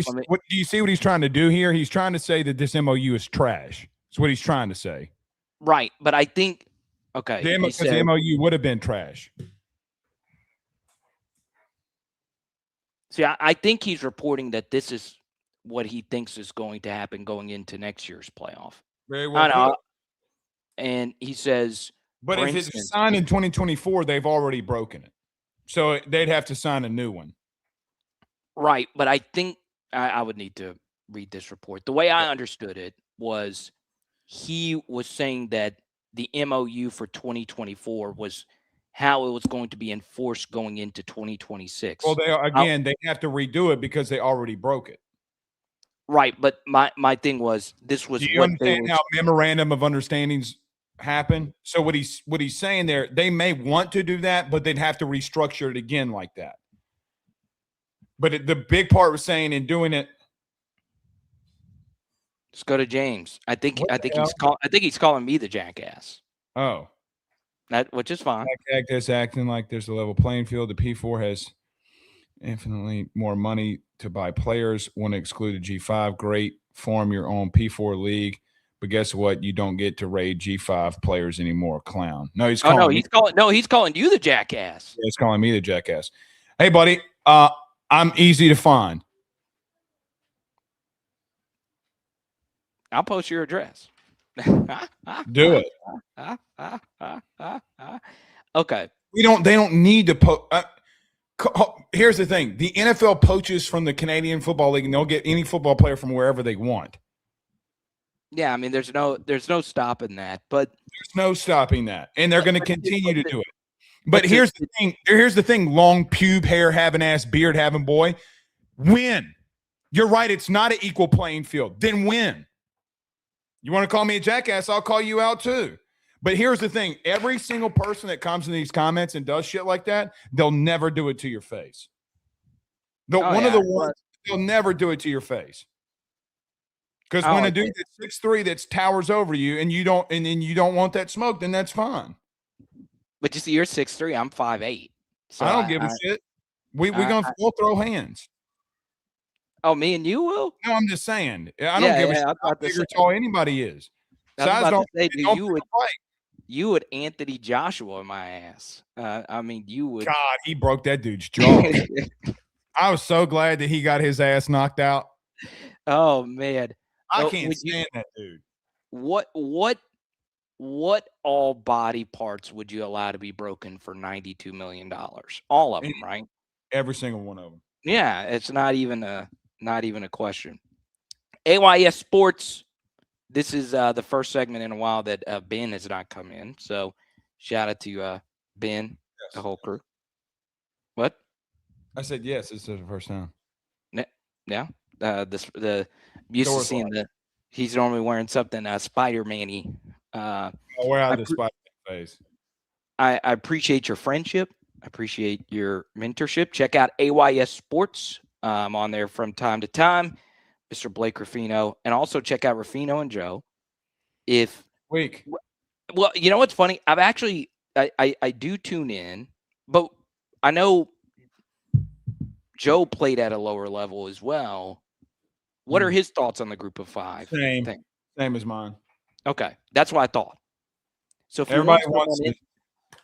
you see what he's trying to do here? He's trying to say that this MOU is trash. That's what he's trying to say. Right. But I think, okay. The MOU would have been trash. See, I think he's reporting that this is what he thinks is going to happen going into next year's playoff. Very well. I know. And he says, but if it's signed in 2024, they've already broken it. So they'd have to sign a new one. Right. But I think I would need to read this report. The way I understood it was he was saying that the MOU for 2024 was how it was going to be enforced going into 2026. Well, they have to redo it because they already broke it. Right, but my thing was this was. Do you understand how memorandum of understandings happen? So what he's saying there, they may want to do that, but they'd have to restructure it again like that. But the big part was saying in doing it. Let's go to James. I think he's calling me the jackass. Oh. Which is fine. Cactus acting like there's a level playing field. The P4 has infinitely more money to buy players. Want to exclude a G5? Great. Form your own P4 league. But guess what? You don't get to raid G5 players anymore. Clown. No, he's calling. He's calling you the jackass. Yeah, he's calling me the jackass. Hey, buddy. I'm easy to find. I'll post your address. Do it. Okay. They don't need to post. Here's the thing. The NFL poaches from the Canadian Football League, and they'll get any football player from wherever they want. Yeah, I mean, there's no stopping that. But there's no stopping that. And they're going to continue to do it. But here's the thing. Here's the thing, long pube hair having ass, beard having boy. Win. You're right. It's not an equal playing field. Then win. You want to call me a jackass? I'll call you out too. But here's the thing. Every single person that comes in these comments and does shit like that, they'll never do it to your face. They'll never do it to your face. Because when a dude that's 6'3" that towers over you and you don't want that smoke, then that's fine. But you see, you're 6'3", I'm 5'8". So I don't give a shit. We'll throw hands. Oh, me and you will? No, I'm just saying. I don't give a shit how big or tall anybody is. Size don't say, you would Anthony Joshua my ass. I mean, you would. God, he broke that dude's jaw. I was so glad that he got his ass knocked out. Oh man, I can't stand that dude. What all body parts would you allow to be broken for $92 million? All of them, right? Every single one of them. Yeah, it's not even a question. AYS Sports. This is the first segment in a while that Ben has not come in. So shout out to Ben, the whole crew. What? I said yes. This is the first time. Yeah. The used to seeing he's normally wearing something Spider-Man-y. Wear out the Spider-Man face. I appreciate your friendship. I appreciate your mentorship. Check out AYS Sports. I'm on there from time to time. Mr. Blake Ruffino, and also check out Ruffino and Joe. Well, you know what's funny? I've actually I do tune in, but I know Joe played at a lower level as well. What are his thoughts on the group of five? Same as mine. Okay, that's what I thought. So if everybody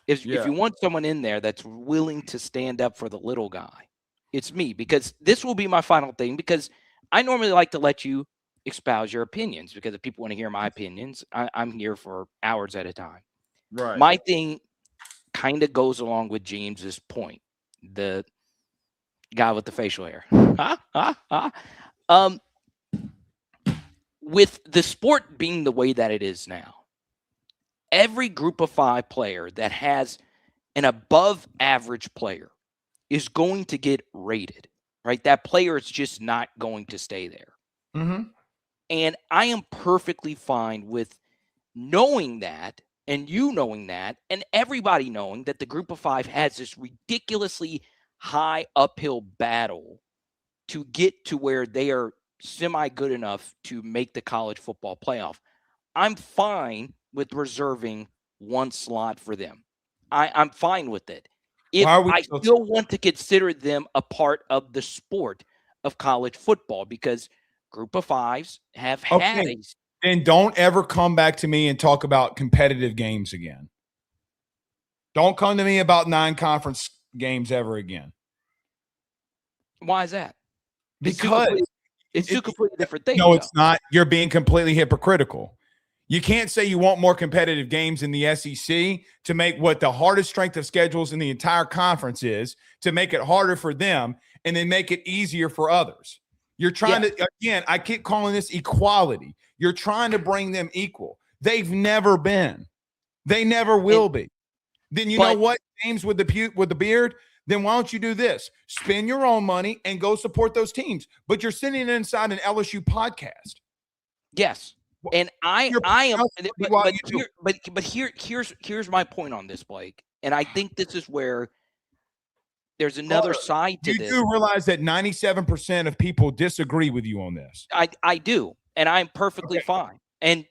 if you want someone in there that's willing to stand up for the little guy, it's me, because this will be my final thing, because I normally like to let you espouse your opinions, because if people want to hear my opinions, I'm here for hours at a time. Right. My thing kind of goes along with James's point, the guy with the facial hair. With the sport being the way that it is now, every group of five player that has an above average player is going to get rated. Right? That player is just not going to stay there. Mm-hmm. And I am perfectly fine with knowing that and you knowing that, and everybody knowing that the group of 5 has this ridiculously high uphill battle to get to where they are semi good enough to make the college football playoff, I'm fine with reserving one slot for them. I'm fine with it. If I still want to consider them a part of the sport of college football, because group of 5s have had a. Then don't ever come back to me and talk about competitive games again. Don't come to me about non-conference games ever again. Why is that? Because it's two completely different things. No, it's not. You're being completely hypocritical. You can't say you want more competitive games in the SEC to make what the hardest strength of schedules in the entire conference is, to make it harder for them and then make it easier for others. You're trying to, again, I keep calling this equality. You're trying to bring them equal. They've never been. They never will be. Then you know what, James with the beard? Then why don't you do this? Spend your own money and go support those teams. But you're sitting inside an LSU podcast. Yes. And I am, but here's my point on this, Blake. And I think this is where there's another side to this. You do realize that 97% of people disagree with you on this. I do, and I'm perfectly fine. And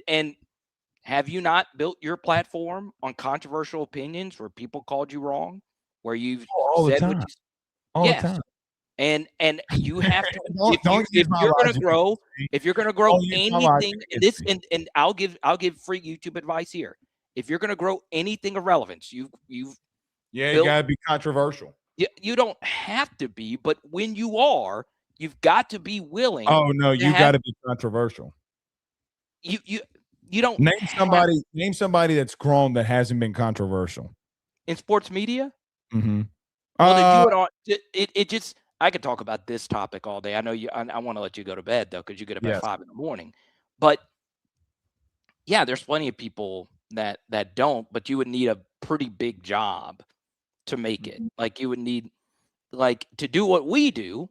have you not built your platform on controversial opinions where people called you wrong, where you've all said the time, the time? And you have to if you're going to grow anything in this, and I'll give free YouTube advice here. If you're going to grow anything of relevance, you got to be controversial. You don't have to be, but when you are, you've got to be willing. Oh no, you got to be controversial. You don't name somebody that's grown that hasn't been controversial in sports media. Mm-hmm. Well, it just. I could talk about this topic all day. I know you. I want to let you go to bed though, because you get up at 5 a.m. But yeah, there's plenty of people that don't. But you would need a pretty big job to make it. Like you would need, like to do what we do.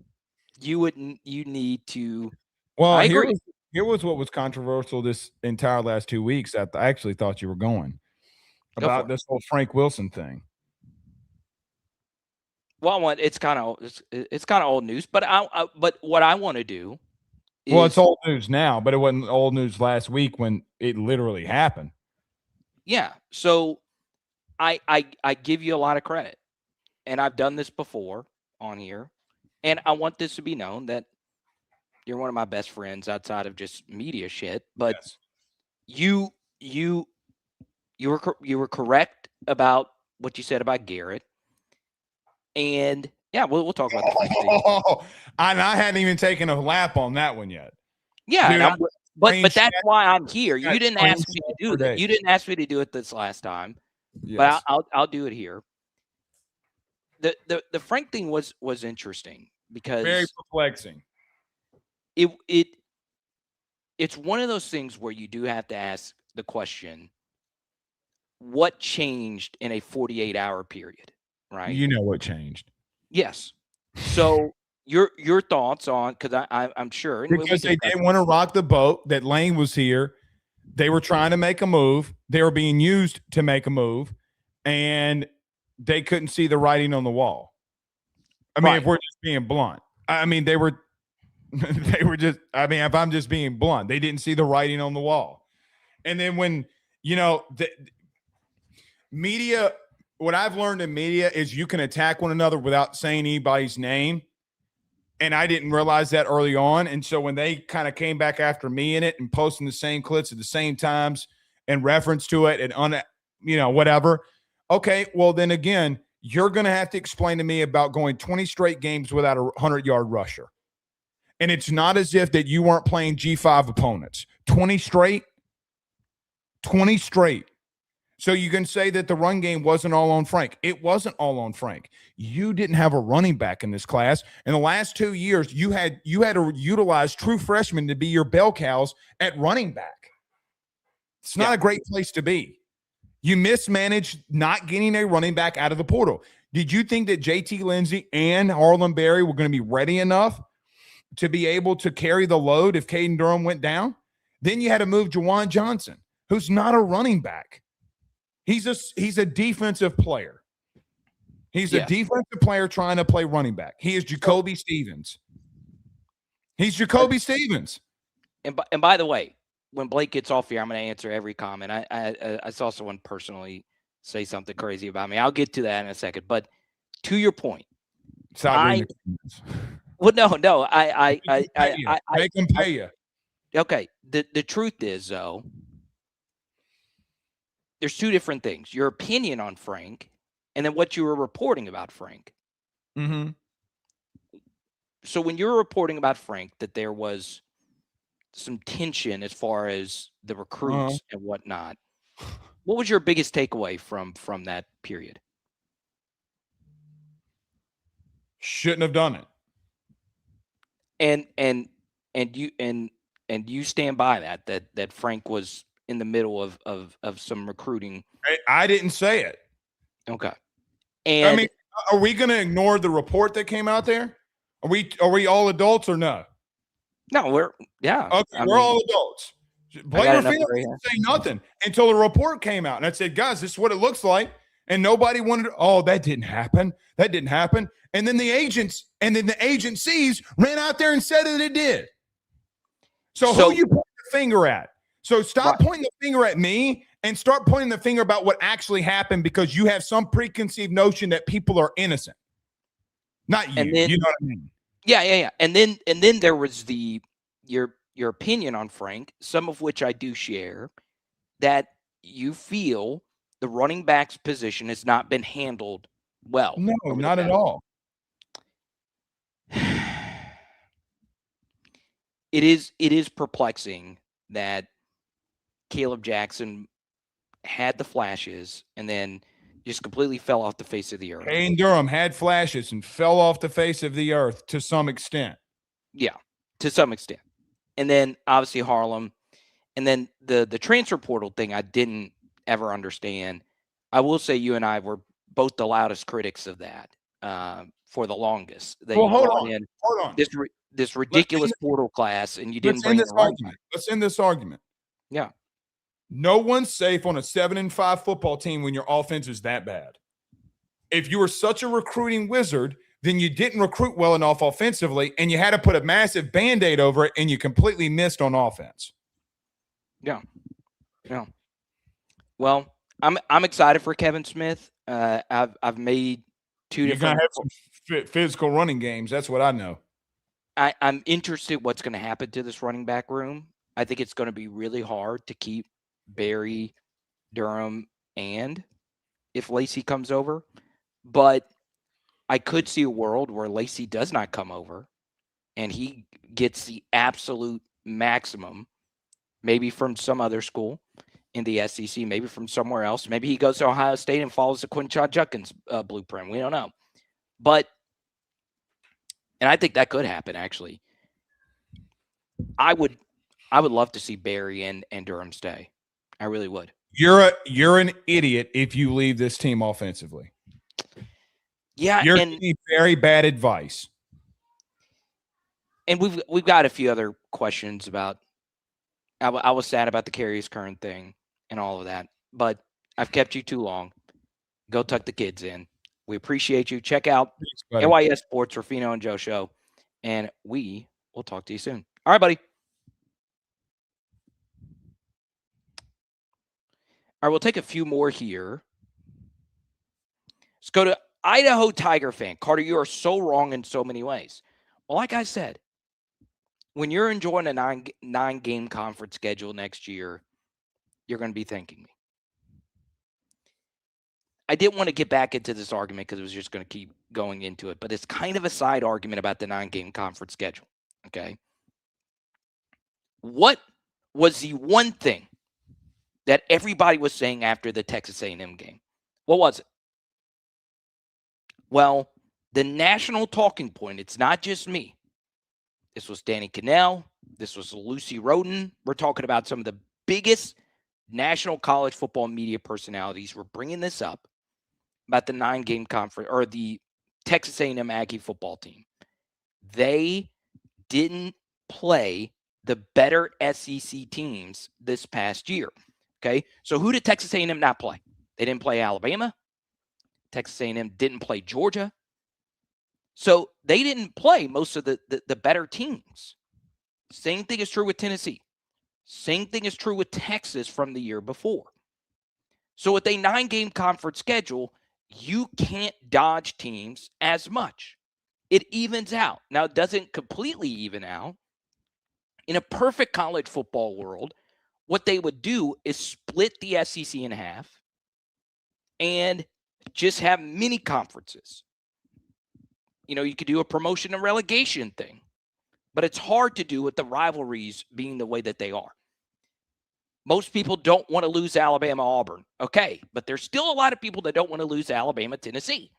You need to. Well, I agree. Here was what was controversial this entire last 2 weeks. That I actually thought you were going about this whole Frank Wilson thing. Well, it's kind of old news, but but what I want to do is, it's old news now, but it wasn't old news last week when it literally happened. Yeah, so I give you a lot of credit, and I've done this before on here, and I want this to be known that you're one of my best friends outside of just media shit. But you were correct about what you said about Garrett. And yeah, we'll talk about that. And I hadn't even taken a lap on that one yet. Yeah, dude, but that's why I'm here. You didn't ask me to do that. You didn't ask me to do it this last time. Yes. But I'll do it here. The Frank thing was interesting because very perplexing. It's one of those things where you do have to ask the question, what changed in a 48-hour period? Right. You know what changed. Yes. So your thoughts on, because I'm sure. Because they didn't want to rock the boat, that Lane was here. They were trying to make a move. They were being used to make a move. And they couldn't see the writing on the wall. I mean, if we're just being blunt. I mean, they were just, I mean, if I'm just being blunt, they didn't see the writing on the wall. And then when, the media – what I've learned in media is you can attack one another without saying anybody's name. And I didn't realize that early on. And so when they kind of came back after me in it and posting the same clips at the same times and reference to it and, whatever. Okay, well, then again, you're going to have to explain to me about going 20 straight games without a 100-yard rusher. And it's not as if that you weren't playing G5 opponents. 20 straight. So you can say that the run game wasn't all on Frank. It wasn't all on Frank. You didn't have a running back in this class. In the last 2 years, you had to utilize true freshmen to be your bell cows at running back. It's not a great place to be. You mismanaged not getting a running back out of the portal. Did you think that JT Lindsey and Harlan Berry were going to be ready enough to be able to carry the load if Caden Durham went down? Then you had to move Juwan Johnson, who's not a running back. He's a defensive player. He's a Yes. defensive player trying to play running back. He is Jacoby Stevens. He's Jacoby Stevens. And by the way, when Blake gets off here, I'm going to answer every comment. I saw someone personally say something crazy about me. I'll get to that in a second. But to your point, Stop reading the comments. Well, no. Make them pay you. Okay. The truth is, though, there's two different things: your opinion on Frank, and then what you were reporting about Frank. Mm-hmm. So when you're reporting about Frank that there was some tension as far as the recruits and whatnot, what was your biggest takeaway from that period? Shouldn't have done it. And you stand by that Frank was in the middle of some recruiting. I didn't say it. Okay. And I mean, are we going to ignore the report that came out there? Are we all adults or no? No, we're Okay, we're all adults. Blake Rafino didn't say nothing until the report came out, and I said, "Guys, this is what it looks like." And nobody wanted. Oh, that didn't happen. That didn't happen. And then the agencies ran out there and said that it did. So who you point the finger at? So stop pointing the finger at me and start pointing the finger about what actually happened, because you have some preconceived notion that people are innocent. Not you. You know what I mean? Yeah. And then there was your opinion on Frank, some of which I do share, that you feel the running back's position has not been handled well. No, not at all. It is perplexing that Caleb Jackson had the flashes and then just completely fell off the face of the earth. Payne Durham had flashes and fell off the face of the earth to some extent. Yeah, to some extent. And then obviously Harlem. And then the transfer portal thing I didn't ever understand. I will say you and I were both the loudest critics of that for the longest. They hold on. This ridiculous portal class, and you didn't bring this argument. Let's end this argument. Yeah. No one's safe on a 7-5 football team when your offense is that bad. If you were such a recruiting wizard, then you didn't recruit well enough offensively, and you had to put a massive Band-Aid over it, and you completely missed on offense. Yeah. Well, I'm excited for Kevin Smith. I've made two different. You're gonna have some physical running games. That's what I know. I'm interested what's going to happen to this running back room. I think it's going to be really hard to keep Barry, Durham, and if Lacey comes over. But I could see a world where Lacey does not come over and he gets the absolute maximum, maybe from some other school in the SEC, maybe from somewhere else. Maybe he goes to Ohio State and follows the Quinshon Judkins blueprint. We don't know. And I think that could happen, actually. I would love to see Barry and Durham stay. I really would. You're an idiot if you leave this team offensively. Yeah, you're giving very bad advice. And we've got a few other questions about. I was sad about the Carius Current thing and all of that, but I've kept you too long. Go tuck the kids in. We appreciate you. Check out NYS Sports, Rafino and Joe Show, and we will talk to you soon. All right, buddy. All right, we'll take a few more here. Let's go to Idaho Tiger fan. Carter, you are so wrong in so many ways. Well, like I said, when you're enjoying a nine-game conference schedule next year, you're going to be thanking me. I didn't want to get back into this argument because it was just going to keep going into it, but it's kind of a side argument about the 9-game conference schedule, okay? What was the one thing that everybody was saying after the Texas A&M game? What was it? Well, the national talking point, it's not just me. This was Danny Cannell. This was Lucy Roden. We're talking about some of the biggest national college football media personalities. We're bringing this up about the 9-game conference or the Texas A&M Aggie football team. They didn't play the better SEC teams this past year. Okay, so who did Texas A&M not play? They didn't play Alabama. Texas A&M didn't play Georgia. So they didn't play most of the better teams. Same thing is true with Tennessee. Same thing is true with Texas from the year before. So with a 9-game conference schedule, you can't dodge teams as much. It evens out. Now, it doesn't completely even out. In a perfect college football world, what they would do is split the SEC in half and just have mini conferences. You could do a promotion and relegation thing, but it's hard to do with the rivalries being the way that they are. Most people don't want to lose Alabama, Auburn. Okay, but there's still a lot of people that don't want to lose Alabama, Tennessee,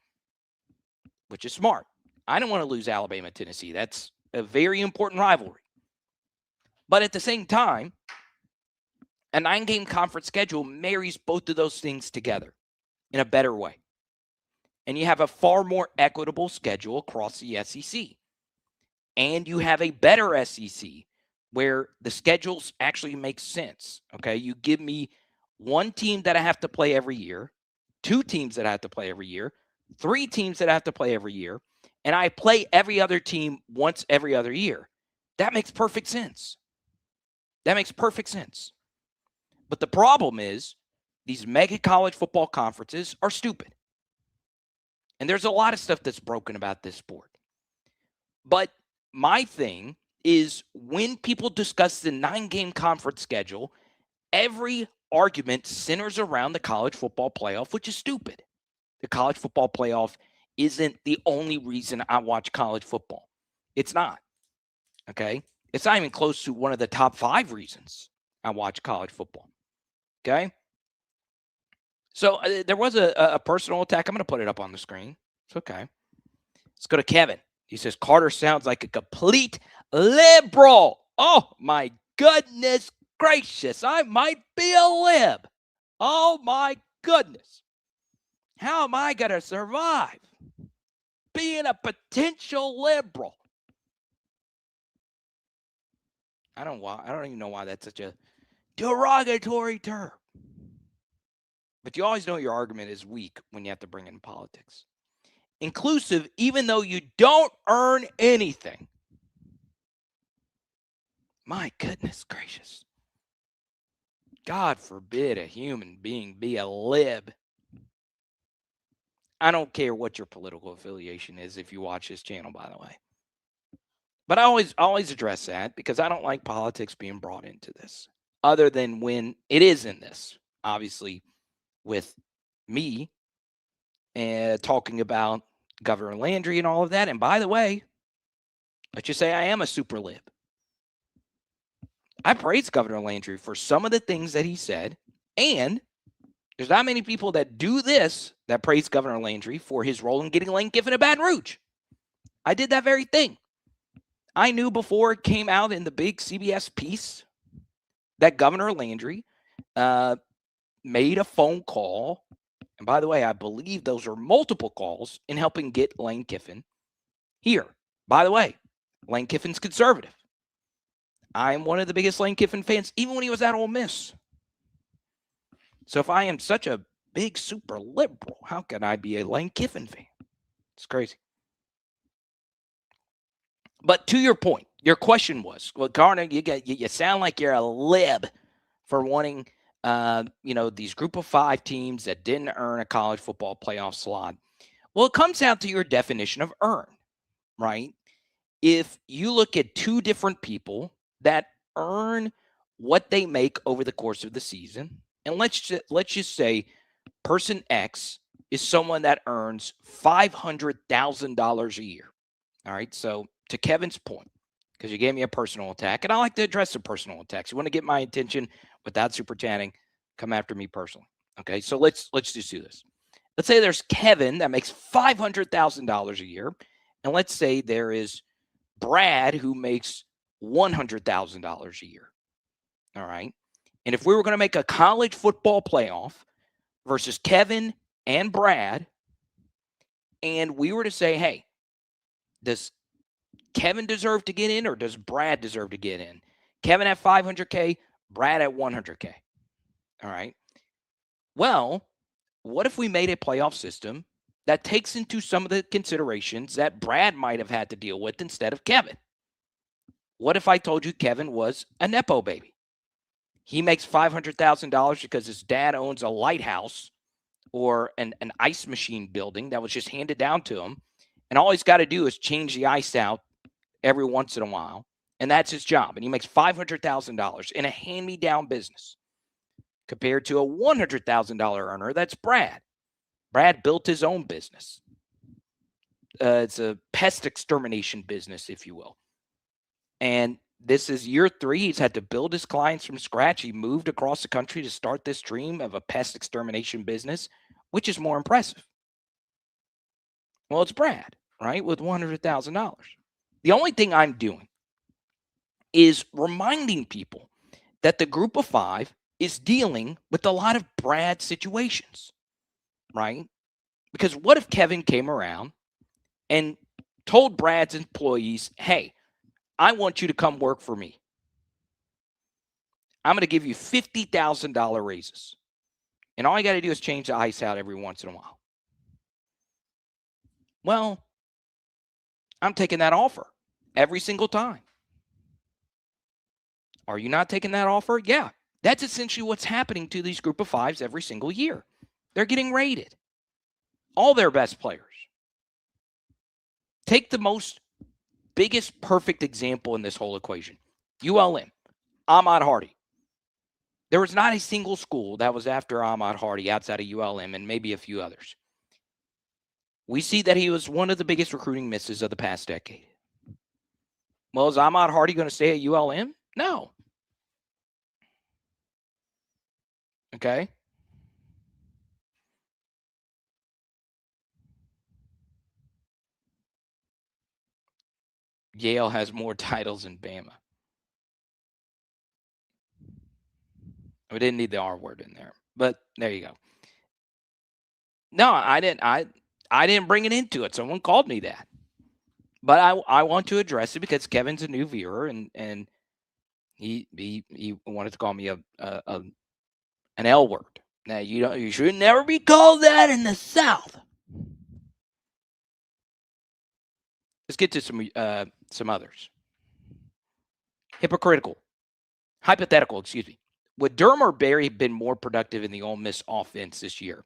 which is smart. I don't want to lose Alabama, Tennessee. That's a very important rivalry. But at the same time, a 9-game conference schedule marries both of those things together in a better way. And you have a far more equitable schedule across the SEC. And you have a better SEC where the schedules actually make sense. Okay, you give me one team that I have to play every year, 2 teams that I have to play every year, 3 teams that I have to play every year, and I play every other team once every other year. That makes perfect sense. That makes perfect sense. But the problem is these mega college football conferences are stupid. And there's a lot of stuff that's broken about this sport. But my thing is when people discuss the 9-game conference schedule, every argument centers around the college football playoff, which is stupid. The college football playoff isn't the only reason I watch college football. It's not. Okay? It's not even close to one of the top 5 reasons I watch college football. Okay? So there was a personal attack. I'm going to put it up on the screen. It's okay. Let's go to Kevin. He says, Carter sounds like a complete liberal. Oh, my goodness gracious. I might be a lib. Oh, my goodness. How am I going to survive being a potential liberal? I don't even know why that's such a derogatory term. But you always know your argument is weak when you have to bring in politics. Inclusive, even though you don't earn anything. My goodness gracious. God forbid a human being be a lib. I don't care what your political affiliation is if you watch this channel, by the way. But I always address that because I don't like politics being brought into this. Other than when it is in this. Obviously, with me and talking about Governor Landry and all of that. And by the way, let's just say I am a super lib. I praise Governor Landry for some of the things that he said. And there's not many people that do this that praise Governor Landry for his role in getting Lane Kiffin to Baton Rouge. I did that very thing. I knew before it came out in the big CBS piece that Governor Landry made a phone call. And by the way, I believe those are multiple calls in helping get Lane Kiffin here. By the way, Lane Kiffin's conservative. I'm one of the biggest Lane Kiffin fans, even when he was at Ole Miss. So if I am such a big super liberal, how can I be a Lane Kiffin fan? It's crazy. But to your point, your question was, well, Garner, you sound like you're a lib for wanting, these group of 5 teams that didn't earn a college football playoff slot. Well, it comes down to your definition of earn, right? If you look at 2 different people that earn what they make over the course of the season, and let's just say person X is someone that earns $500,000 a year. All right, so to Kevin's point, because you gave me a personal attack, and I like to address the personal attacks. You want to get my attention without super chatting, come after me personally. Okay, so let's just do this. Let's say there's Kevin that makes $500,000 a year, and let's say there is Brad who makes $100,000 a year. All right, and if we were going to make a college football playoff versus Kevin and Brad, and we were to say, hey, does Kevin deserve to get in or does Brad deserve to get in? Kevin at $500K, Brad at $100K. All right. Well, what if we made a playoff system that takes into some of the considerations that Brad might have had to deal with instead of Kevin? What if I told you Kevin was a Nepo baby? He makes $500,000 because his dad owns a lighthouse or an ice machine building that was just handed down to him. And all he's got to do is change the ice out every once in a while. And that's his job. And he makes $500,000 in a hand-me-down business compared to a $100,000 earner. That's Brad. Brad built his own business. It's a pest extermination business, if you will. And this is year 3. He's had to build his clients from scratch. He moved across the country to start this dream of a pest extermination business. Which is more impressive? Well, it's Brad, right, with $100,000. The only thing I'm doing is reminding people that the group of 5 is dealing with a lot of Brad situations, right? Because what if Kevin came around and told Brad's employees, hey, I want you to come work for me. I'm going to give you $50,000 raises. And all you got to do is change the ice out every once in a while. Well, I'm taking that offer every single time. Are you not taking that offer? Yeah. That's essentially what's happening to these group of 5s every single year. They're getting rated. All their best players. Take the biggest perfect example in this whole equation. ULM, Ahmad Hardy. There was not a single school that was after Ahmad Hardy outside of ULM and maybe a few others. We see that he was one of the biggest recruiting misses of the past decade. Well, is Ahmad Hardy going to stay at ULM? No. Okay. Yale has more titles than Bama. We didn't need the R word in there, but there you go. No, I didn't bring it into it. Someone called me that. But I want to address it because Kevin's a new viewer and he wanted to call me an L word. Now you should never be called that in the South. Let's get to some others. Hypothetical, excuse me. Would Durham or Barry been more productive in the Ole Miss offense this year?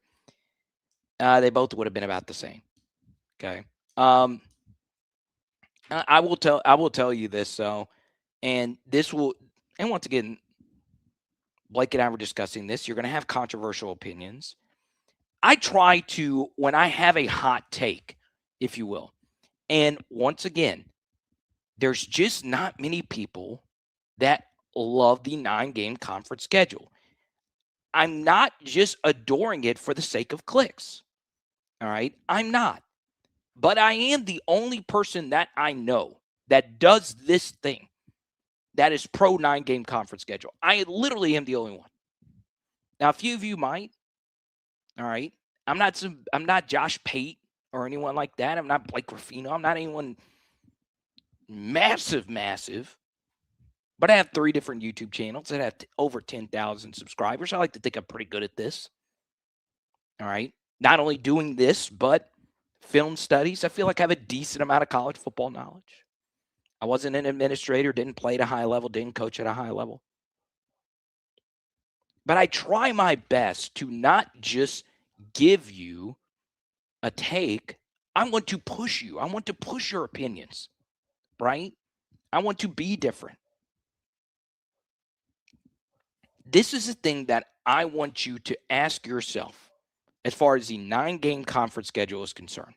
They both would have been about the same. Okay. I will tell you this though, and once again, Blake and I were discussing this. You're going to have controversial opinions. I try to, when I have a hot take, if you will, and once again, there's just not many people that love the 9-game conference schedule. I'm not just adoring it for the sake of clicks. All right. I'm not. But I am the only person that I know that does this thing that is pro 9-game conference schedule. I literally am the only one. Now, a few of you might. All right. I'm not Josh Pate or anyone like that. I'm not Blake Ruffino. I'm not anyone massive. But I have 3 different YouTube channels that have over 10,000 subscribers. I like to think I'm pretty good at this. All right. Not only doing this, but film studies. I feel like I have a decent amount of college football knowledge. I wasn't an administrator, didn't play at a high level, didn't coach at a high level. But I try my best to not just give you a take. I want to push you. I want to push your opinions, right? I want to be different. This is the thing that I want you to ask yourself as far as the 9-game conference schedule is concerned.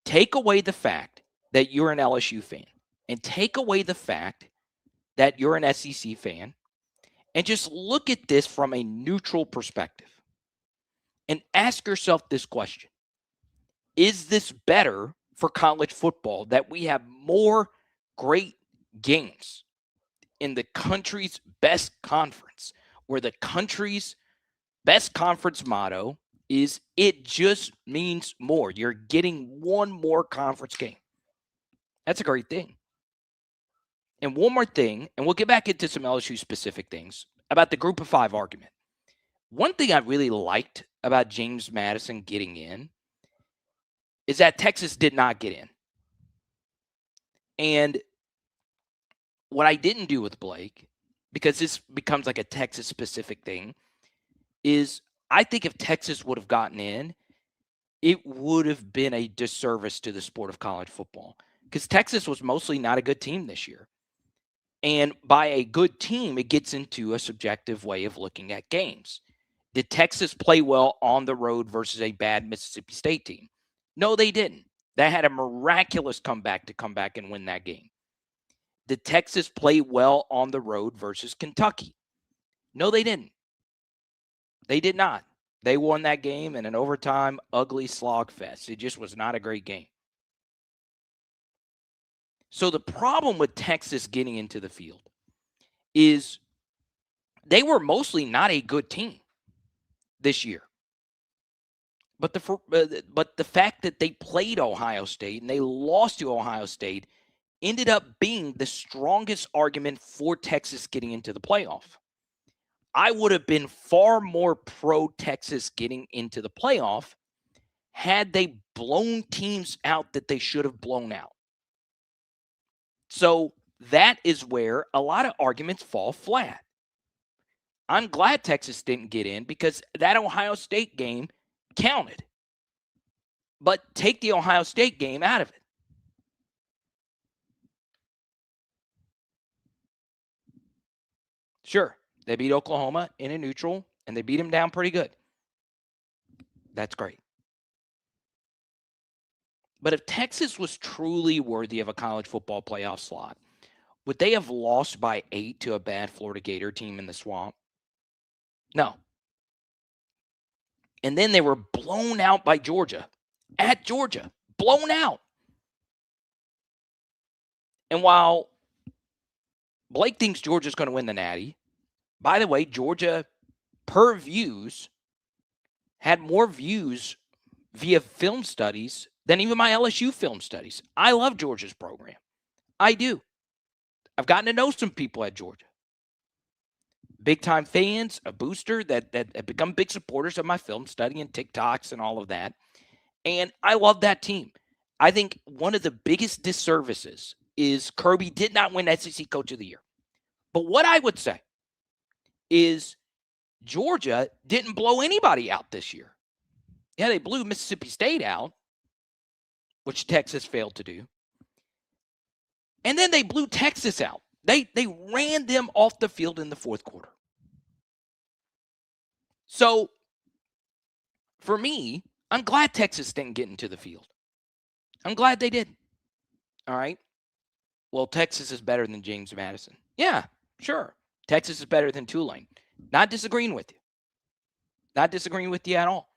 Take away the fact that you're an LSU fan and take away the fact that you're an SEC fan and just look at this from a neutral perspective and ask yourself this question. Is this better for college football that we have more great games in the country's best conference, where the country's best conference motto is it just means more? You're getting one more conference game. That's a great thing. And one more thing, and we'll get back into some LSU specific things about the group of 5 argument. One thing I really liked about James Madison getting in is that Texas did not get in. And what I didn't do with Blake, because this becomes like a Texas-specific thing, is I think if Texas would have gotten in, it would have been a disservice to the sport of college football, because Texas was mostly not a good team this year. And by a good team, it gets into a subjective way of looking at games. Did Texas play well on the road versus a bad Mississippi State team? No, they didn't. They had a miraculous comeback to come back and win that game. Did Texas play well on the road versus Kentucky? No, they didn't. They did not. They won that game in an overtime, ugly slog fest. It just was not a great game. So the problem with Texas getting into the field is they were mostly not a good team this year. But the fact that they played Ohio State and they lost to Ohio State ended up being the strongest argument for Texas getting into the playoff. I would have been far more pro-Texas getting into the playoff had they blown teams out that they should have blown out. So that is where a lot of arguments fall flat. I'm glad Texas didn't get in because that Ohio State game counted. But take the Ohio State game out of it. Sure, they beat Oklahoma in a neutral, and they beat them down pretty good. That's great. But if Texas was truly worthy of a college football playoff slot, would they have lost by 8 to a bad Florida Gator team in the Swamp? No. And then they were blown out by Georgia. At Georgia. Blown out. And while Blake thinks Georgia's going to win the Natty, by the way, Georgia, per views, had more views via film studies than even my LSU film studies. I love Georgia's program. I do. I've gotten to know some people at Georgia. Big-time fans, a booster that have become big supporters of my film study and TikToks and all of that. And I love that team. I think one of the biggest disservices is Kirby did not win SEC Coach of the Year. But what I would say is Georgia didn't blow anybody out this year. Yeah, they blew Mississippi State out, which Texas failed to do. And then they blew Texas out. They ran them off the field in the fourth quarter. So, for me, I'm glad Texas didn't get into the field. I'm glad they did. All right? Well, Texas is better than James Madison. Yeah, sure. Texas is better than Tulane. Not disagreeing with you. Not disagreeing with you at all.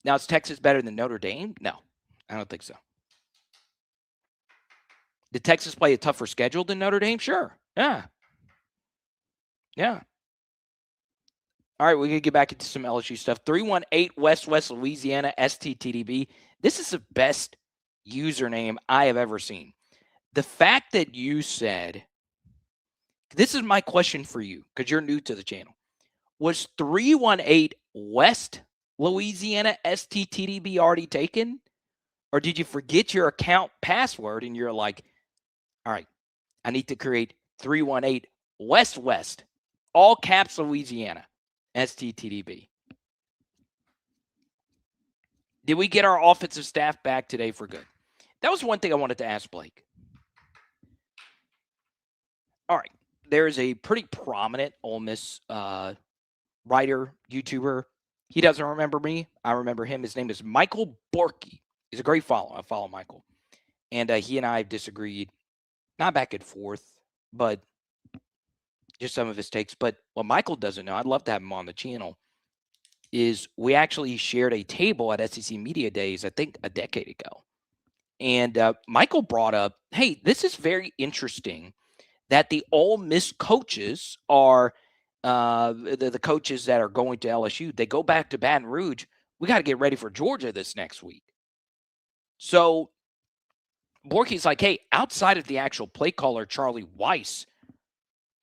Now, is Texas better than Notre Dame? No, I don't think so. Did Texas play a tougher schedule than Notre Dame? Sure. Yeah. Yeah. All right, we're going to get back into some LSU stuff. 318 West Louisiana STTDB. This is the best username I have ever seen. The fact that you said, this is my question for you because you're new to the channel. Was 318 West Louisiana STTDB already taken? Or did you forget your account password and you're like, all right, I need to create 318 West, all caps Louisiana, STTDB. Did we get our offensive staff back today for good? That was one thing I wanted to ask Blake. All right, there is a pretty prominent Ole Miss writer, YouTuber. He doesn't remember me. I remember him. His name is Michael Borky. He's a great follow. I follow Michael. And he and I have disagreed. Not back and forth, but just some of his takes. But what Michael doesn't know, I'd love to have him on the channel, is we actually shared a table at SEC Media Days, I think a decade ago. And Michael brought up, hey, this is very interesting that the Ole Miss coaches are the coaches that are going to LSU. They go back to Baton Rouge. We got to get ready for Georgia this next week. So Borky's like, hey, outside of the actual play caller, Charlie Weiss,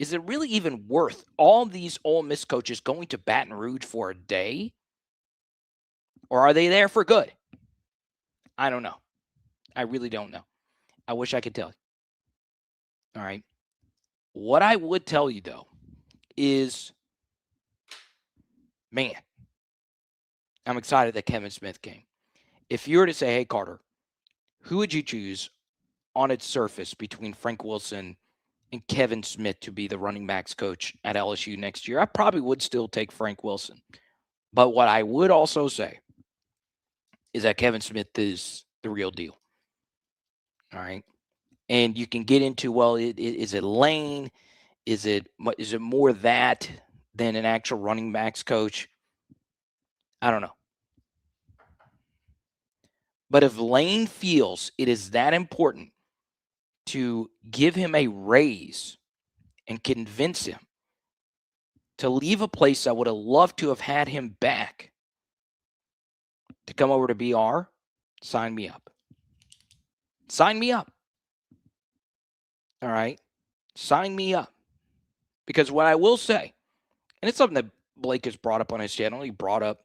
Is it really even worth all these Ole Miss coaches going to Baton Rouge for a day? Or are they there for good? I don't know. I really don't know. I wish I could tell you. All right. What I would tell you, though, is, man, I'm excited that Kevin Smith came. If you were to say, hey, Carter, who would you choose on its surface between Frank Wilson and Kevin Smith to be the running backs coach at LSU next year? I probably would still take Frank Wilson. But what I would also say is that Kevin Smith is the real deal. All right. And you can get into, well, is it Lane? Is it more that than an actual running backs coach? I don't know. But if Lane feels it is that important to give him a raise and convince him to leave a place I would have loved to have had him back to come over to BR, sign me up. Sign me up. All right? Sign me up. Because what I will say, and it's something that Blake has brought up on his channel, he brought up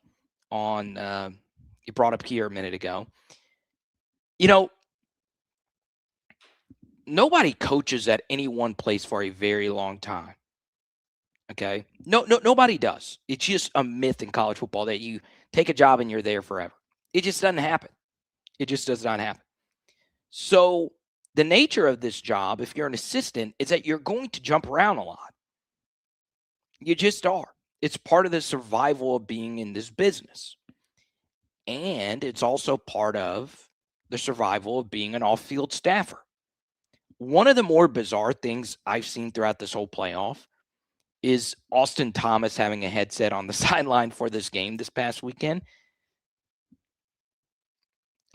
here a minute ago. You know, nobody coaches at any one place for a very long time. Okay? Nobody does. It's just a myth in college football that you take a job and you're there forever. It just doesn't happen. It just does not happen. So the nature of this job, if you're an assistant, is that you're going to jump around a lot. You just are. It's part of the survival of being in this business. And it's also part of the survival of being an off-field staffer. One of the more bizarre things I've seen throughout this whole playoff is Austin Thomas having a headset on the sideline for this game this past weekend.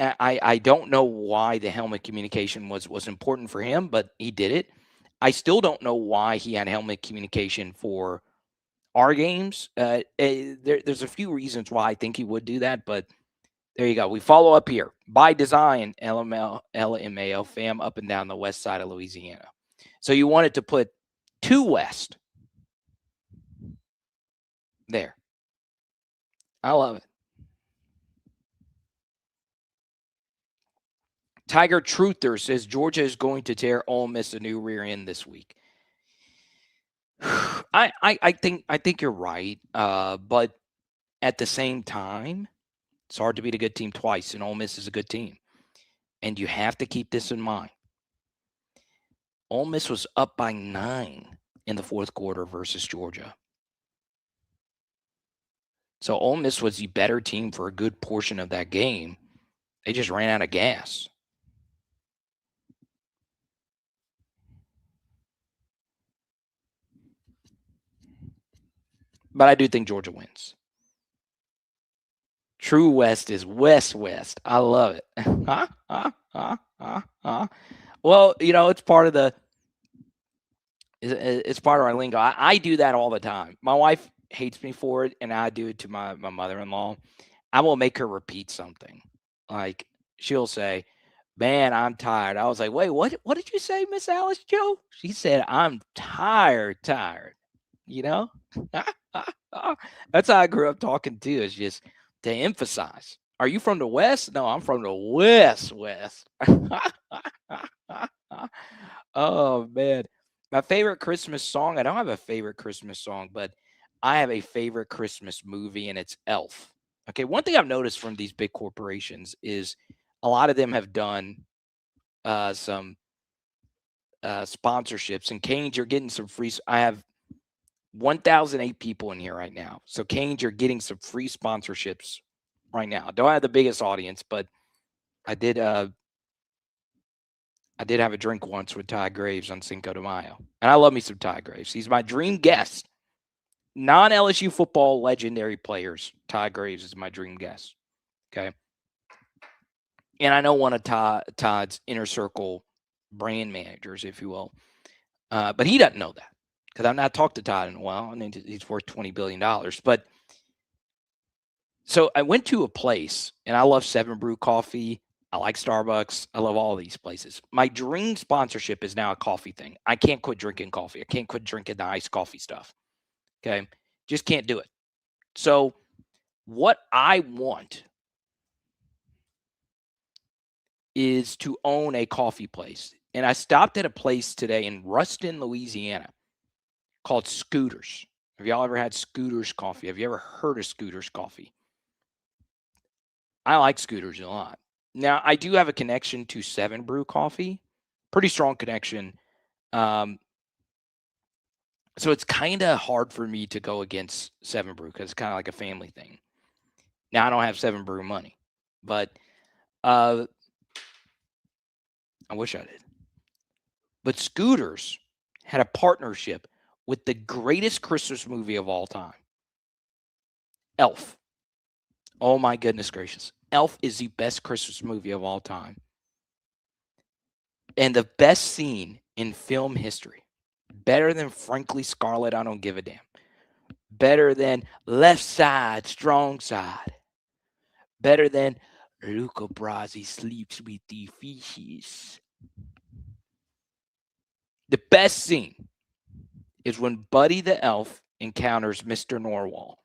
I don't know why the helmet communication was important for him, but he did it. I still don't know why he had helmet communication for our games. There's a few reasons why I think he would do that, but there you go. We follow up here. By design, LMAO fam up and down the west side of Louisiana. So you wanted to put 2 West there. I love it. Tiger Truther says Georgia is going to tear Ole Miss a new rear end this week. I think you're right, but at the same time, it's hard to beat a good team twice, and Ole Miss is a good team. And you have to keep this in mind. Ole Miss was up by 9 in the fourth quarter versus Georgia. So Ole Miss was the better team for a good portion of that game. They just ran out of gas. But I do think Georgia wins. True West is West. I love it. Well, it's part of our lingo. I do that all the time. My wife hates me for it, and I do it to my mother-in-law. I will make her repeat something. Like, she'll say, man, I'm tired. I was like, wait, what did you say, Miss Alice Joe? She said, I'm tired. That's how I grew up talking too, is just to emphasize. Are you from the West? No, I'm from the West. Oh, man. My favorite Christmas song, I don't have a favorite Christmas song, but I have a favorite Christmas movie, and it's Elf. Okay, one thing I've noticed from these big corporations is a lot of them have done some sponsorships. And Canes, you're getting some free. I have 1,008 people in here right now. So Canes, you're getting some free sponsorships right now. I don't have the biggest audience, but I did have a drink once with Ty Graves on Cinco de Mayo. And I love me some Ty Graves. He's my dream guest. Non-LSU football legendary players. Ty Graves is my dream guest. Okay. And I know one of Todd's inner circle brand managers, if you will. But he doesn't know that because I've not talked to Todd in a while. I mean, he's worth $20 billion. But so I went to a place, and I love 7 Brew coffee. I like Starbucks. I love all these places. My dream sponsorship is now a coffee thing. I can't quit drinking coffee. I can't quit drinking the iced coffee stuff. Okay. Just can't do it. So what I want is to own a coffee place. And I stopped at a place today in Ruston, Louisiana called Scooters. Have y'all ever had Scooters coffee? Have you ever heard of Scooters coffee? I like Scooters a lot. Now, I do have a connection to 7 Brew Coffee. Pretty strong connection. So it's kind of hard for me to go against 7 Brew because it's kind of like a family thing. Now, I don't have 7 Brew money, but I wish I did. But Scooters had a partnership with the greatest Christmas movie of all time, Elf. Oh, my goodness gracious. Elf is the best Christmas movie of all time. And the best scene in film history. Better than Frankly Scarlet, I don't give a damn. Better than Left Side, Strong Side. Better than Luca Brasi sleeps with the fishes. The best scene is when Buddy the Elf encounters Mr. Norwal.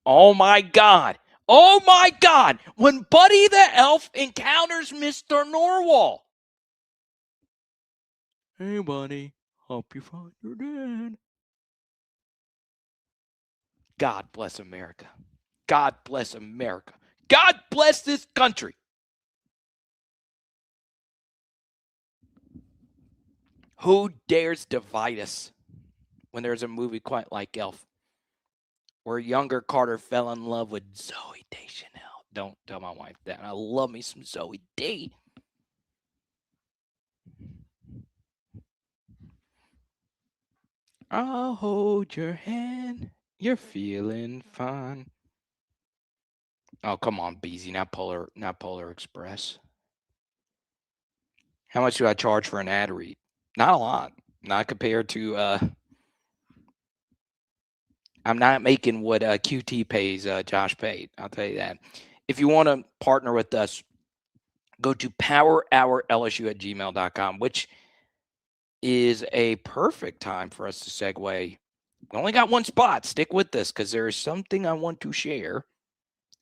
Oh my God. Oh my God. When Buddy the Elf encounters Mr. Norwal. Hey, buddy. Hope you find your dad. God bless America. God bless America. God bless this country. Who dares divide us when there's a movie quite like Elf, where younger Carter fell in love with Zoe Deschanel? Don't tell my wife that. I love me some Zoe D. I'll hold your hand. You're feeling fine. Oh, come on, Beezy. Not Polar Express. How much do I charge for an ad read? Not a lot. Not compared to I'm not making what QT pays Josh paid. I'll tell you that. If you want to partner with us, go to powerhourlsu@gmail.com, which is a perfect time for us to segue. We only got one spot. Stick with this because there is something I want to share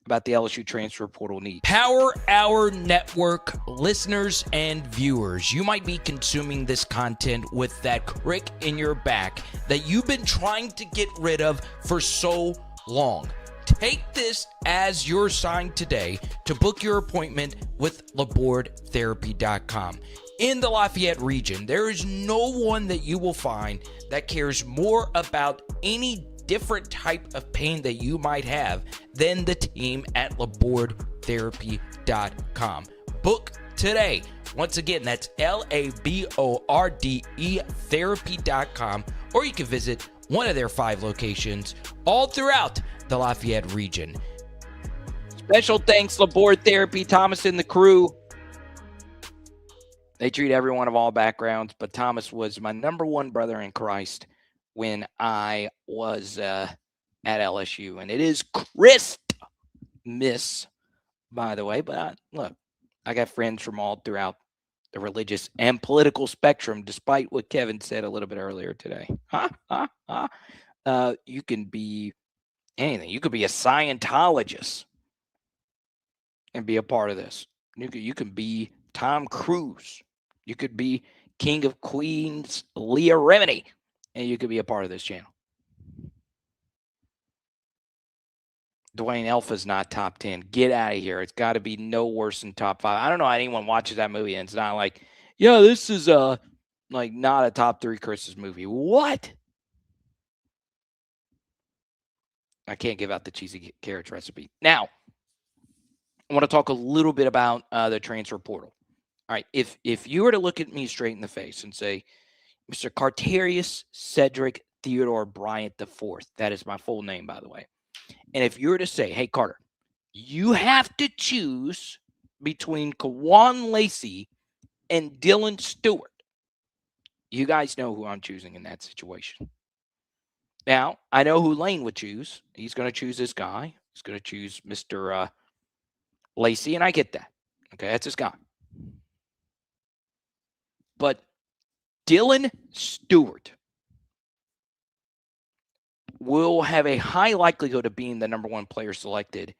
about the LSU transfer portal needs. Power Hour Network listeners and viewers, you might be consuming this content with that crick in your back that you've been trying to get rid of for so long. Take this as your sign today to book your appointment with LabourdTherapy.com. In the Lafayette region, there is no one that you will find that cares more about any different type of pain that you might have than the team at LabourdTherapy.com. Book today. Once again, that's LABORDE therapy.com, or you can visit one of their 5 locations all throughout the Lafayette region. Special thanks, Laborde Therapy, Thomas and the crew. They treat everyone of all backgrounds, but Thomas was my number one brother in Christ when I was at LSU. And it is Christmas, by the way. But look, I got friends from all throughout the religious and political spectrum, despite what Kevin said a little bit earlier today. You can be anything. You could be a Scientologist and be a part of this. You can be Tom Cruise. You could be King of Queens, Leah Remini, and you could be a part of this channel. Dwayne Alpha's not top 10. Get out of here. It's got to be no worse than top 5. I don't know how anyone watches that movie and it's not like, yeah, this is like not a top 3 Christmas movie. What? I can't give out the cheesy carrots recipe. Now, I want to talk a little bit about the transfer portal. All right, if you were to look at me straight in the face and say, Mr. Carterius Cedric Theodore Bryant IV, that is my full name, by the way. And if you were to say, hey, Carter, you have to choose between Kawan Lacey and Dylan Stewart, you guys know who I'm choosing in that situation. Now, I know who Lane would choose. He's going to choose this guy. He's going to choose Mr. Lacey, and I get that. Okay, that's his guy. But Dylan Stewart will have a high likelihood of being the number one player selected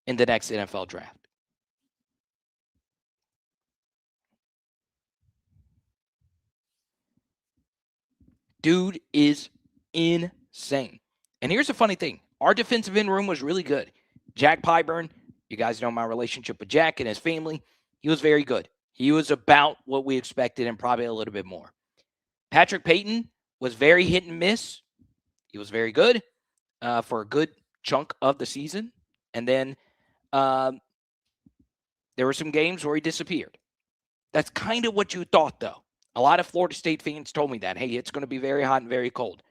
in the next NFL draft. Dude is insane. And here's the funny thing. Our defensive end room was really good. Jack Pyburn, you guys know my relationship with Jack and his family. He was very good. He was about what we expected and probably a little bit more. Patrick Payton was very hit and miss. He was very good for a good chunk of the season. And then there were some games where he disappeared. That's kind of what you thought, though. A lot of Florida State fans told me that, hey, it's going to be very hot and very cold.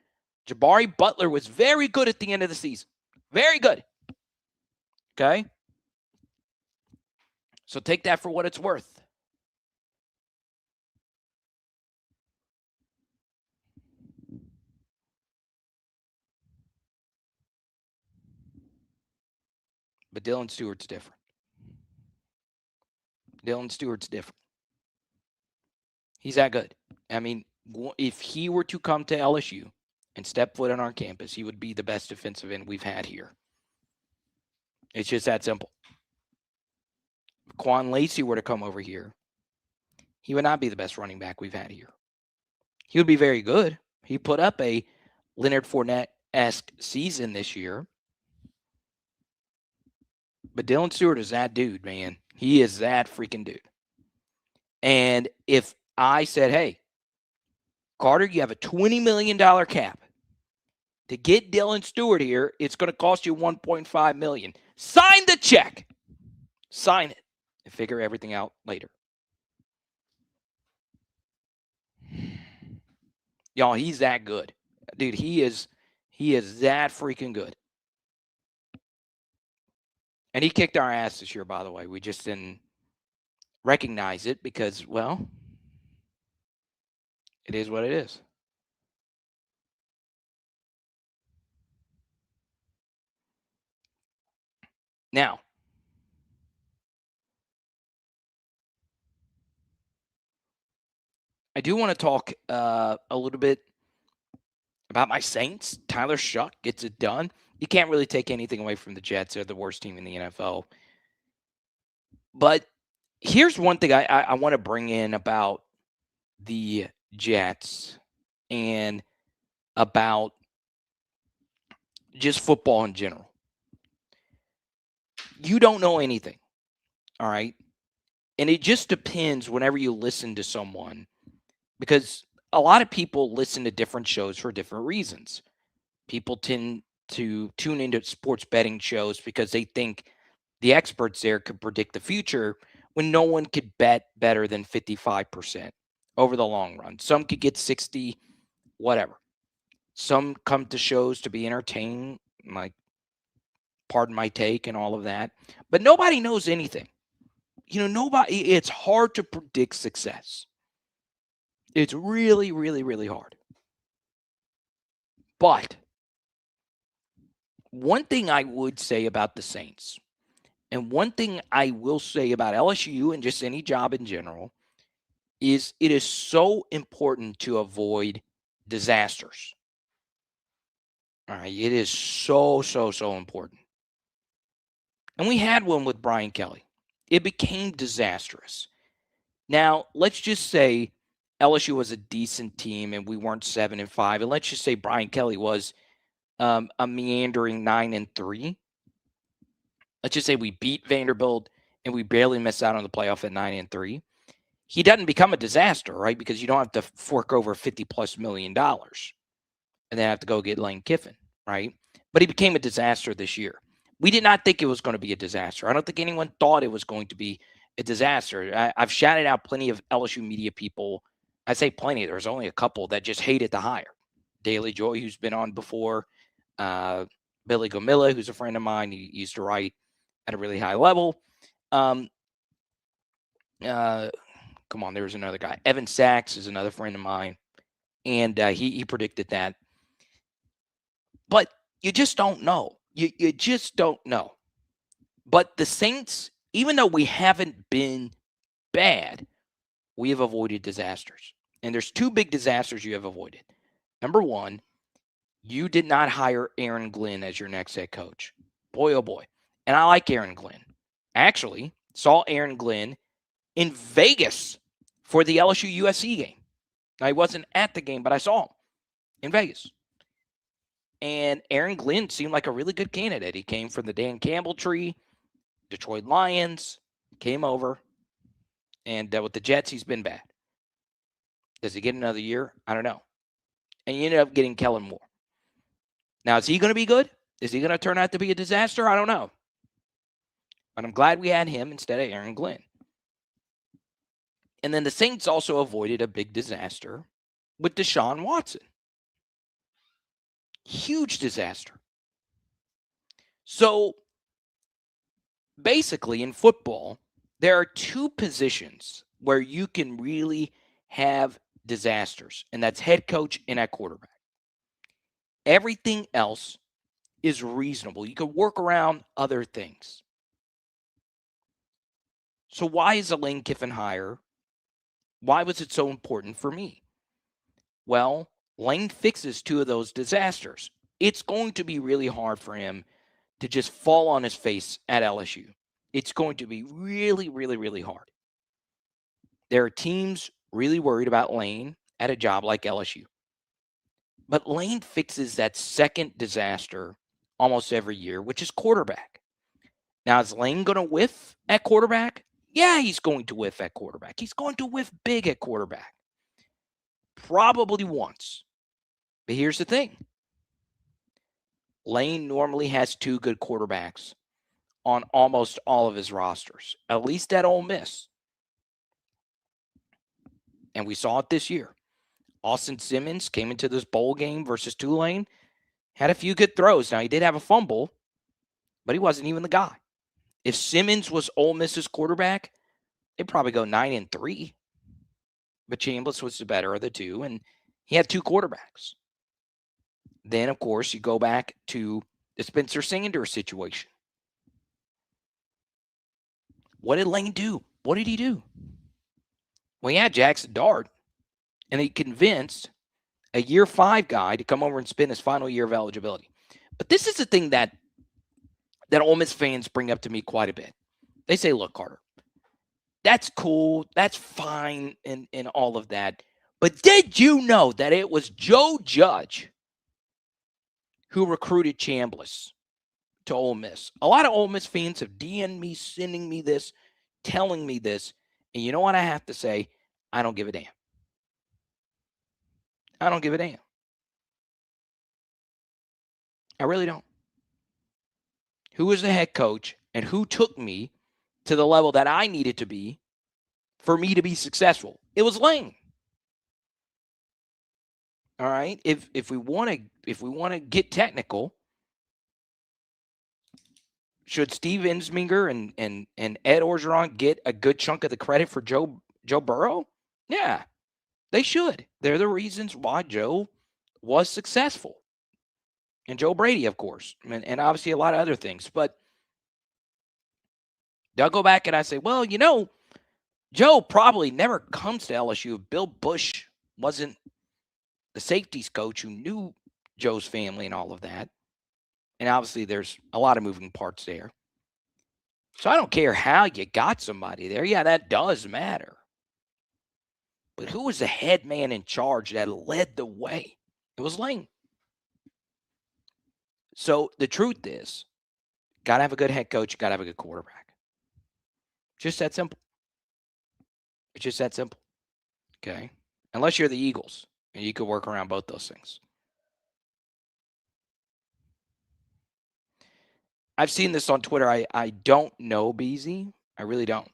Jabari Butler was very good at the end of the season. Very good. Okay? So take that for what it's worth. But Dylan Stewart's different. Dylan Stewart's different. He's that good. I mean, if he were to come to LSU and step foot on our campus, he would be the best defensive end we've had here. It's just that simple. If Quan Lacey were to come over here, he would not be the best running back we've had here. He would be very good. He put up a Leonard Fournette-esque season this year. But Dylan Stewart is that dude, man. He is that freaking dude. And if I said, hey, Carter, you have a $20 million cap. To get Dylan Stewart here, it's going to cost you $1.5 million. Sign the check. Sign it and figure everything out later. Y'all, he's that good. Dude, he is that freaking good. And he kicked our ass this year, by the way. We just didn't recognize it because, well, it is what it is. Now, I do want to talk a little bit about my Saints. Tyler Shuck gets it done. You can't really take anything away from the Jets. They're the worst team in the NFL. But here's one thing I want to bring in about the Jets and about just football in general. You don't know anything, all right? And it just depends whenever you listen to someone, because a lot of people listen to different shows for different reasons. People tend to tune into sports betting shows because they think the experts there could predict the future when no one could bet better than 55% over the long run. Some could get 60, whatever. Some come to shows to be entertained, like pardon my take and all of that. But nobody knows anything. It's hard to predict success. It's really, really, really hard. But one thing I would say about the Saints, and one thing I will say about LSU and just any job in general, is it is so important to avoid disasters. All right, it is so, so, so important. And we had one with Brian Kelly. It became disastrous. Now, let's just say LSU was a decent team and we weren't 7-5. And let's just say Brian Kelly was a meandering 9-3. Let's just say we beat Vanderbilt and we barely missed out on the playoff at 9-3. He doesn't become a disaster, right? Because you don't have to fork over $50+ million and then have to go get Lane Kiffin, right? But he became a disaster this year. We did not think it was going to be a disaster. I don't think anyone thought it was going to be a disaster. I've shouted out plenty of LSU media people. I say plenty. There's only a couple that just hated the hire. Daily Joy, who's been on before. Billy Gomilla, who's a friend of mine. He used to write at a really high level. Come on, there was another guy. Evan Sachs is another friend of mine. And he predicted that. But you just don't know. You just don't know. But the Saints even though we haven't been bad, we have avoided disasters. And there's two big disasters you have avoided. Number one, you did not hire Aaron Glenn as your next head coach. Boy, oh boy. And I like Aaron Glenn. Actually, saw Aaron Glenn in Vegas for the LSU USC game. Now, he wasn't at the game, but I saw him in Vegas. And Aaron Glenn seemed like a really good candidate. He came from the Dan Campbell tree, Detroit Lions, came over. And with the Jets, he's been bad. Does he get another year? I don't know. And you ended up getting Kellen Moore. Now, is he going to be good? Is he going to turn out to be a disaster? I don't know. But I'm glad we had him instead of Aaron Glenn. And then the Saints also avoided a big disaster with Deshaun Watson. Huge disaster. So basically in football, there are two positions where you can really have disasters, and that's head coach and at quarterback. Everything else is reasonable. You can work around other things. So why is a Lane Kiffin hire? Why was it so important for me? Well, Lane fixes two of those disasters. It's going to be really hard for him to just fall on his face at LSU. It's going to be really, really, really hard. There are teams really worried about Lane at a job like LSU. But Lane fixes that second disaster almost every year, which is quarterback. Now, is Lane going to whiff at quarterback? Yeah, he's going to whiff at quarterback. He's going to whiff big at quarterback. Probably once. But here's the thing. Lane normally has two good quarterbacks on almost all of his rosters, at least at Ole Miss. And we saw it this year. Austin Simmons came into this bowl game versus Tulane, had a few good throws. Now, he did have a fumble, but he wasn't even the guy. If Simmons was Ole Miss's quarterback, they'd probably go 9-3. But Chambliss was the better of the two, and he had two quarterbacks. Then, of course, you go back to the Spencer Sanders situation. What did Lane do? What did he do? Well, he had Jackson Dart, and he convinced a year 5 guy to come over and spend his final year of eligibility. But this is the thing that Ole Miss fans bring up to me quite a bit. They say, look, Carter, that's cool, that's fine, and all of that. But did you know that it was Joe Judge who recruited Chambliss to Ole Miss? A lot of Ole Miss fans have DM'd me, sending me this, telling me this. And you know what I have to say? I don't give a damn. I don't give a damn. I really don't. Who was the head coach and who took me to the level that I needed to be for me to be successful? It was Lane. All right. If we want to get technical, should Steve Ensminger and Ed Orgeron get a good chunk of the credit for Joe Burrow? Yeah, they should. They're the reasons why Joe was successful. And Joe Brady, of course, and obviously a lot of other things. But they'll go back and I say, well, Joe probably never comes to LSU if Bill Bush wasn't the safeties coach who knew Joe's family and all of that. And obviously there's a lot of moving parts there. So I don't care how you got somebody there. Yeah, that does matter. But who was the head man in charge that led the way? It was Lane. So the truth is, got to have a good head coach, got to have a good quarterback. Just that simple. It's just that simple. Okay? Unless you're the Eagles, and you could work around both those things. I've seen this on Twitter. I don't know, BZ. I really don't.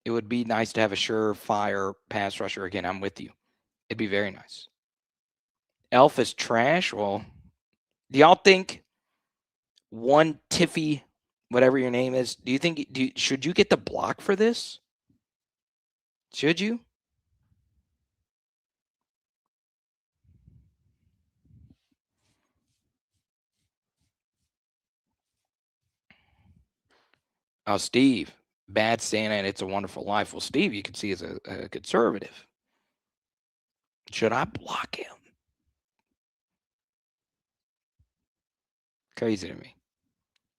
It would be nice to have a surefire pass rusher again. I'm with you. It'd be very nice. Elf is trash. Well, do y'all think one Tiffy, whatever your name is, do you think should you get the block for this? Should you? Oh, Steve, Bad Santa and It's a Wonderful Life. Well, Steve, you can see is a conservative. Should I block him? Crazy to me.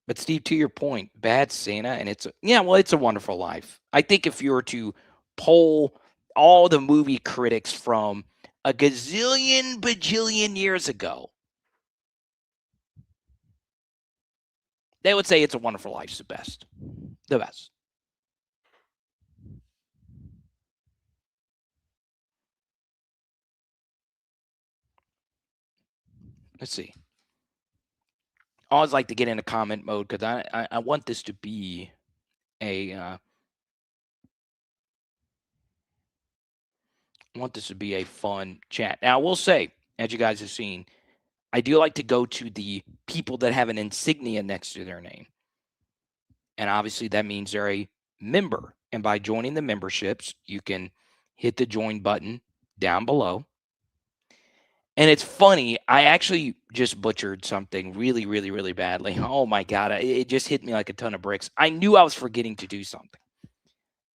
But Steve, to your point, Bad Santa and It's a Wonderful Life. I think if you were to poll all the movie critics from a gazillion bajillion years ago, they would say It's a Wonderful Life's the best. The best. Let's see. I always like to get into comment mode because I want this to be a fun chat. Now, I will say, as you guys have seen, I do like to go to the people that have an insignia next to their name. And obviously, that means they're a member. And by joining the memberships, you can hit the join button down below. And it's funny, I actually just butchered something really, really, really badly. Oh my God, it just hit me like a ton of bricks. I knew I was forgetting to do something.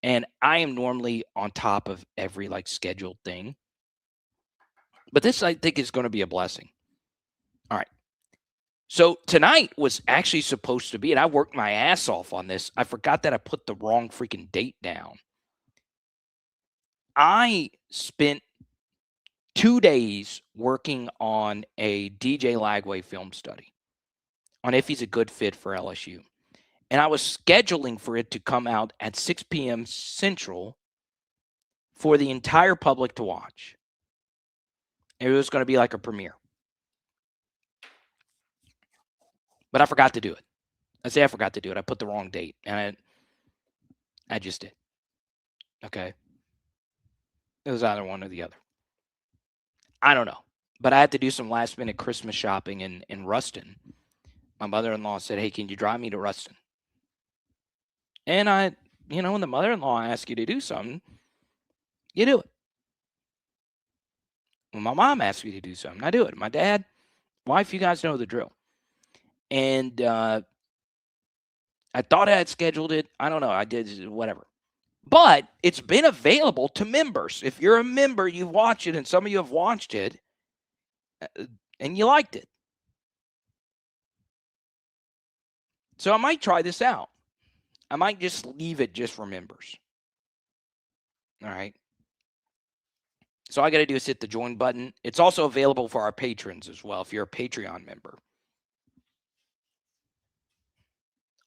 And I am normally on top of every scheduled thing. But this, I think, is going to be a blessing. All right. So tonight was actually supposed to be, and I worked my ass off on this. I forgot that I put the wrong freaking date down. I spent 2 days working on a DJ Lagway film study on if he's a good fit for LSU. And I was scheduling for it to come out at 6 p.m. Central for the entire public to watch. It was going to be like a premiere. But I forgot to do it. I forgot to do it. I put the wrong date. And I just did. Okay. It was either one or the other. I don't know. But I had to do some last minute Christmas shopping in Ruston. My mother-in-law said, hey, can you drive me to Ruston? And when the mother-in-law asks you to do something, you do it. When my mom asks me to do something, I do it. My dad, wife, you guys know the drill. And I thought I had scheduled it. I don't know. I did whatever. But it's been available to members. If you're a member, you watch it, and some of you have watched it, and you liked it. So I might try this out. I might just leave it just for members. All right. So all I got to do is hit the join button. It's also available for our patrons as well, if you're a Patreon member.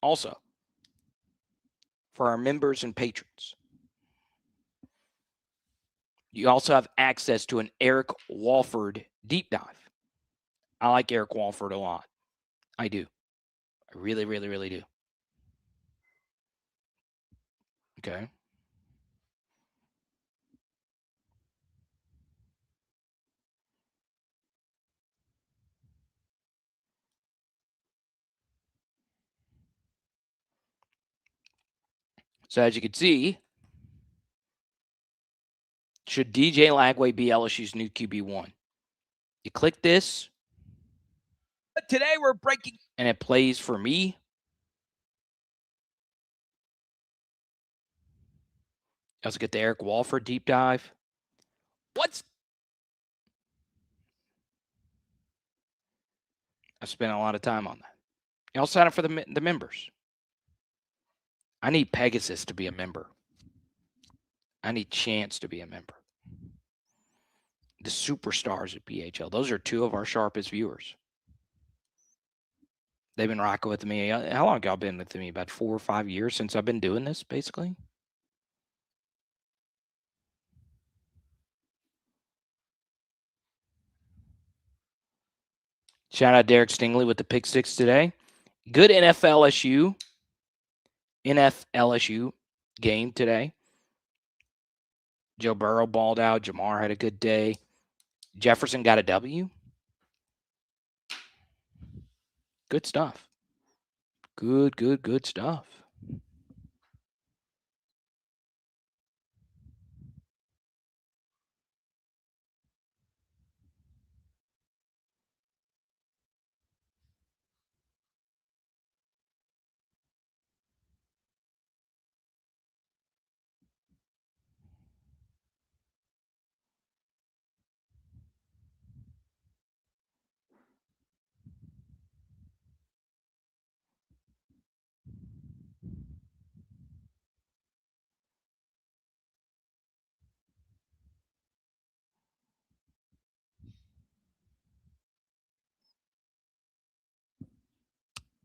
Also, for our members and patrons, you also have access to an Eric Walford deep dive. I like Eric Walford a lot. I do. I really, really, really do. Okay. So as you can see, should DJ Lagway be LSU's new QB1? You click this. But today we're breaking. And it plays for me. Let's get the Eric Walford deep dive. I spent a lot of time on that. Y'all sign up for the members. I need Pegasus to be a member. I need Chance to be a member. The superstars at BHL. Those are two of our sharpest viewers. They've been rocking with me. How long have y'all been with me? About 4 or 5 years since I've been doing this, basically. Shout out Derek Stingley with the pick six today. Good NFLSU game today. Joe Burrow balled out. Jamar had a good day. Jefferson got a W. Good stuff. Good stuff.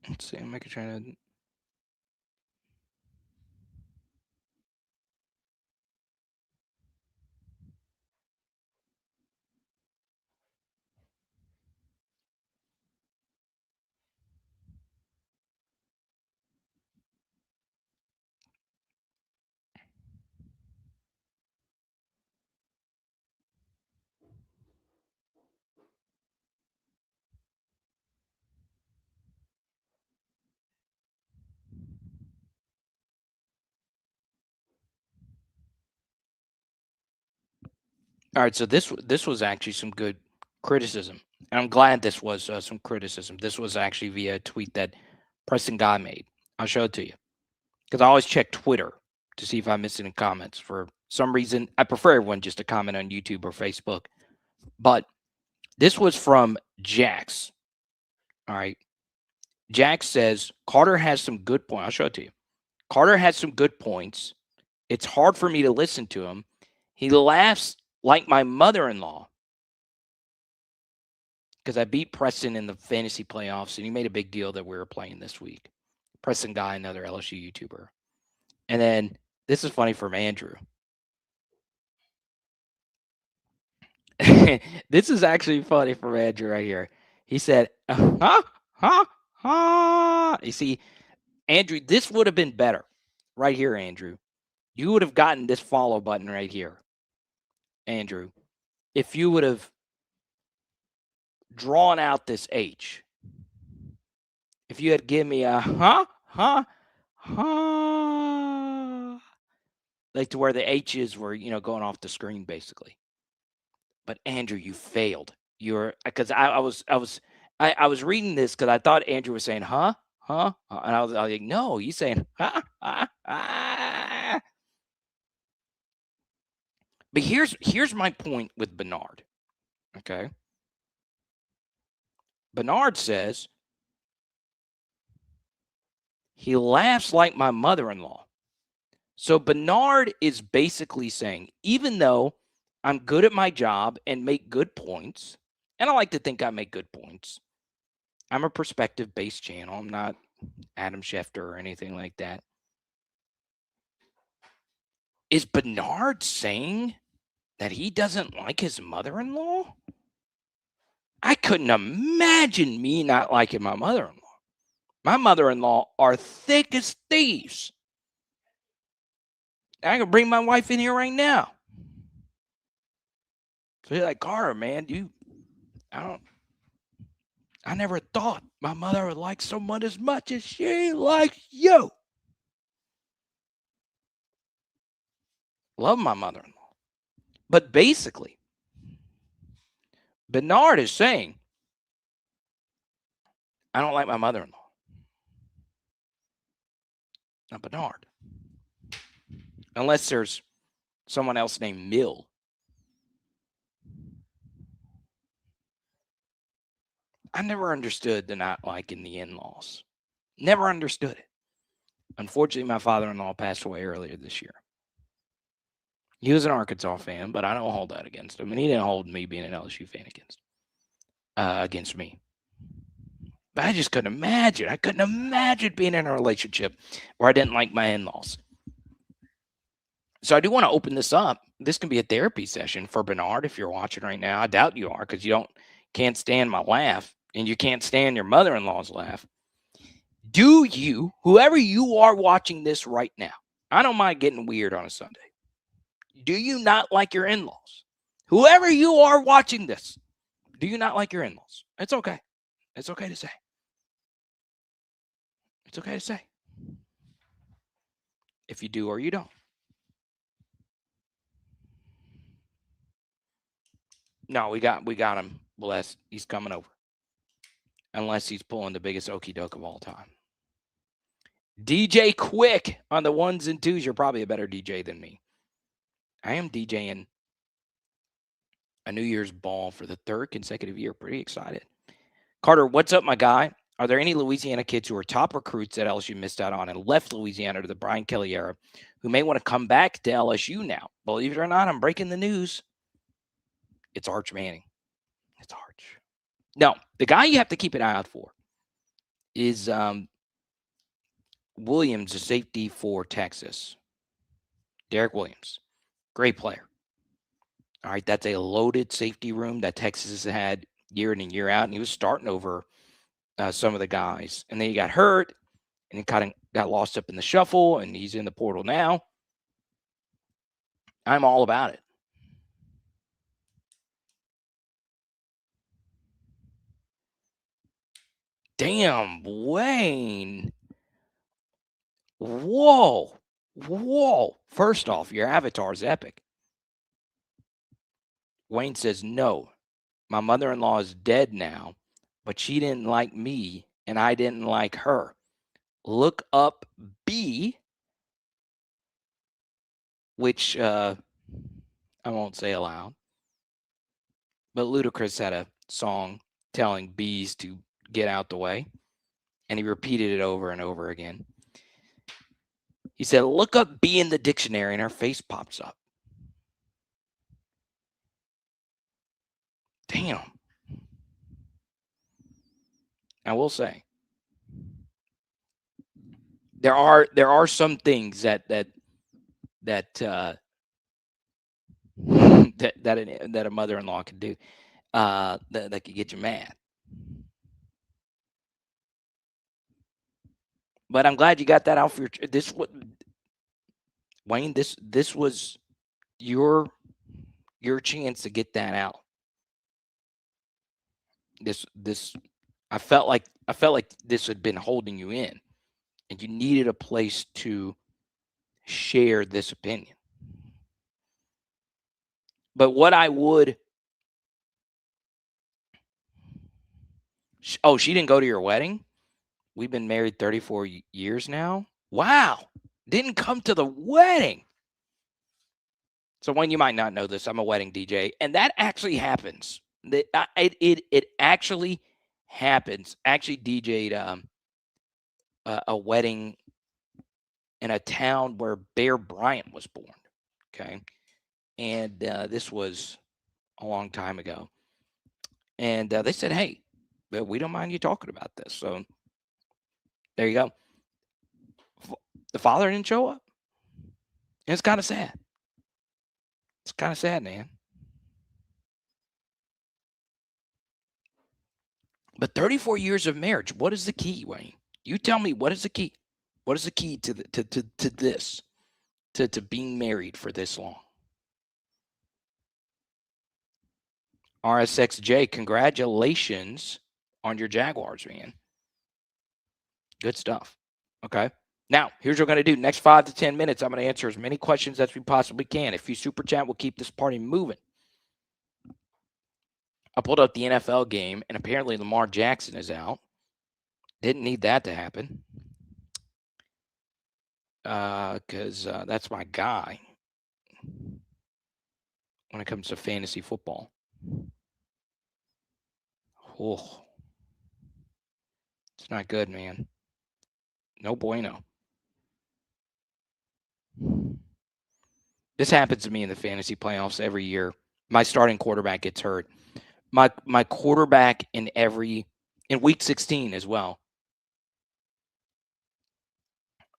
Let's see. I'm making trying to. All right, so this was actually some good criticism, and I'm glad this was some criticism. This was actually via a tweet that Preston Guy made. I'll show it to you because I always check Twitter to see if I missed any comments. For some reason, I prefer everyone just to comment on YouTube or Facebook. But this was from Jax. All right, Jax says Carter has some good points. I'll show it to you. Carter has some good points. It's hard for me to listen to him. He laughs like my mother-in-law because I beat Preston in the fantasy playoffs, and he made a big deal that we were playing this week. Preston Guy, another LSU YouTuber. And then this is funny from Andrew. This is actually funny from Andrew right here. He said, You see, Andrew, this would have been better right here, Andrew. You would have gotten this follow button right here, Andrew, if you would have drawn out this H. If you had given me a like to where the H's were, going off the screen basically. But Andrew, you failed. You're because I was reading this because I thought Andrew was saying huh, and I was like, no, he's saying huh. But here's my point with Bernard. Okay. Bernard says he laughs like my mother-in-law. So Bernard is basically saying, even though I'm good at my job and make good points, and I like to think I make good points, I'm a perspective-based channel. I'm not Adam Schefter or anything like that. Is Bernard saying that he doesn't like his mother-in-law? I couldn't imagine me not liking my mother-in-law. My mother-in-law are thick as thieves. I can bring my wife in here right now. So you're like, Carter, man, I never thought my mother would like someone as much as she likes you. Love my mother-in-law. But basically, Bernard is saying, I don't like my mother-in-law. Not Bernard. Unless there's someone else named Mill. I never understood the not liking the in-laws. Never understood it. Unfortunately, my father-in-law passed away earlier this year. He was an Arkansas fan, but I don't hold that against him. And he didn't hold me being an LSU fan against me. But I just couldn't imagine. I couldn't imagine being in a relationship where I didn't like my in-laws. So I do want to open this up. This can be a therapy session for Bernard if you're watching right now. I doubt you are because you can't stand my laugh and you can't stand your mother-in-law's laugh. Do you, whoever you are watching this right now, I don't mind getting weird on a Sunday. Do you not like your in-laws? Whoever you are watching this, do you not like your in-laws? It's okay. It's okay to say. It's okay to say. If you do or you don't. No, we got him. Bless. He's coming over. Unless he's pulling the biggest okie doke of all time. DJ Quick on the ones and twos. You're probably a better DJ than me. I am DJing a New Year's ball for the third consecutive year. Pretty excited. Carter, what's up, my guy? Are there any Louisiana kids who are top recruits that LSU missed out on and left Louisiana to the Brian Kelly era who may want to come back to LSU now? Believe it or not, I'm breaking the news. It's Arch Manning. It's Arch. No, the guy you have to keep an eye out for is Williams, a safety for Texas. Derek Williams, great player. All right, that's a loaded safety room that Texas has had year in and year out, and he was starting over some of the guys. And then he got hurt, and he kind of got lost up in the shuffle, and he's in the portal now. I'm all about it. Damn, Wayne. Whoa. First off, your avatar is epic. Wayne says, no, my mother-in-law is dead now, but she didn't like me, and I didn't like her. Look up B, which I won't say aloud. But Ludacris had a song telling bees to get out the way, and he repeated it over and over again. He said, look up bee in the dictionary, and her face pops up. Damn. I will say, there are some things that that a mother-in-law can do that could get you mad. But I'm glad you got that out for your Wayne. This was your chance to get that out. This I felt like this had been holding you in, and you needed a place to share this opinion. But what I would she didn't go to your wedding? We've been married 34 years now. Wow. Didn't come to the wedding. So Wayne, you might not know this. I'm a wedding DJ, and that actually happens. It actually happens. Actually DJ'd a wedding in a town where Bear Bryant was born. Okay. And this was a long time ago. And they said, hey, we don't mind you talking about this. So there you go. The father didn't show up. And it's kind of sad. It's kind of sad, man. But 34 years of marriage, what is the key, Wayne? You tell me, what is the key? What is the key to this, to being married for this long? RSXJ, congratulations on your Jaguars, man. Good stuff. Okay. Now, here's what we're going to do. Next 5 to 10 minutes, I'm going to answer as many questions as we possibly can. If you super chat, we'll keep this party moving. I pulled up the NFL game, and apparently Lamar Jackson is out. Didn't need that to happen. Because that's my guy when it comes to fantasy football. Oh, it's not good, man. No bueno. This happens to me in the fantasy playoffs every year. My starting quarterback gets hurt. My quarterback in week 16 as well.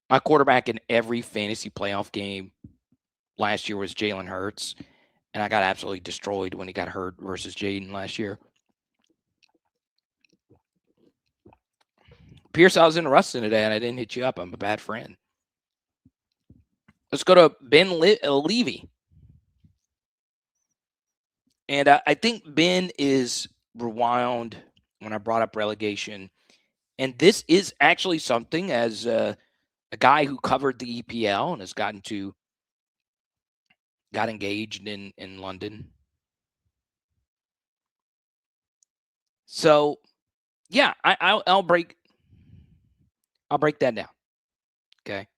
My quarterback in every fantasy playoff game last year was Jalen Hurts, and I got absolutely destroyed when he got hurt versus Jaden last year. Pierce, I was in Rustin today, and I didn't hit you up. I'm a bad friend. Let's go to Ben Levy. And I think Ben is rewound when I brought up relegation. And this is actually something as a guy who covered the EPL and has got engaged in London. So, yeah, I'll break that down. Okay.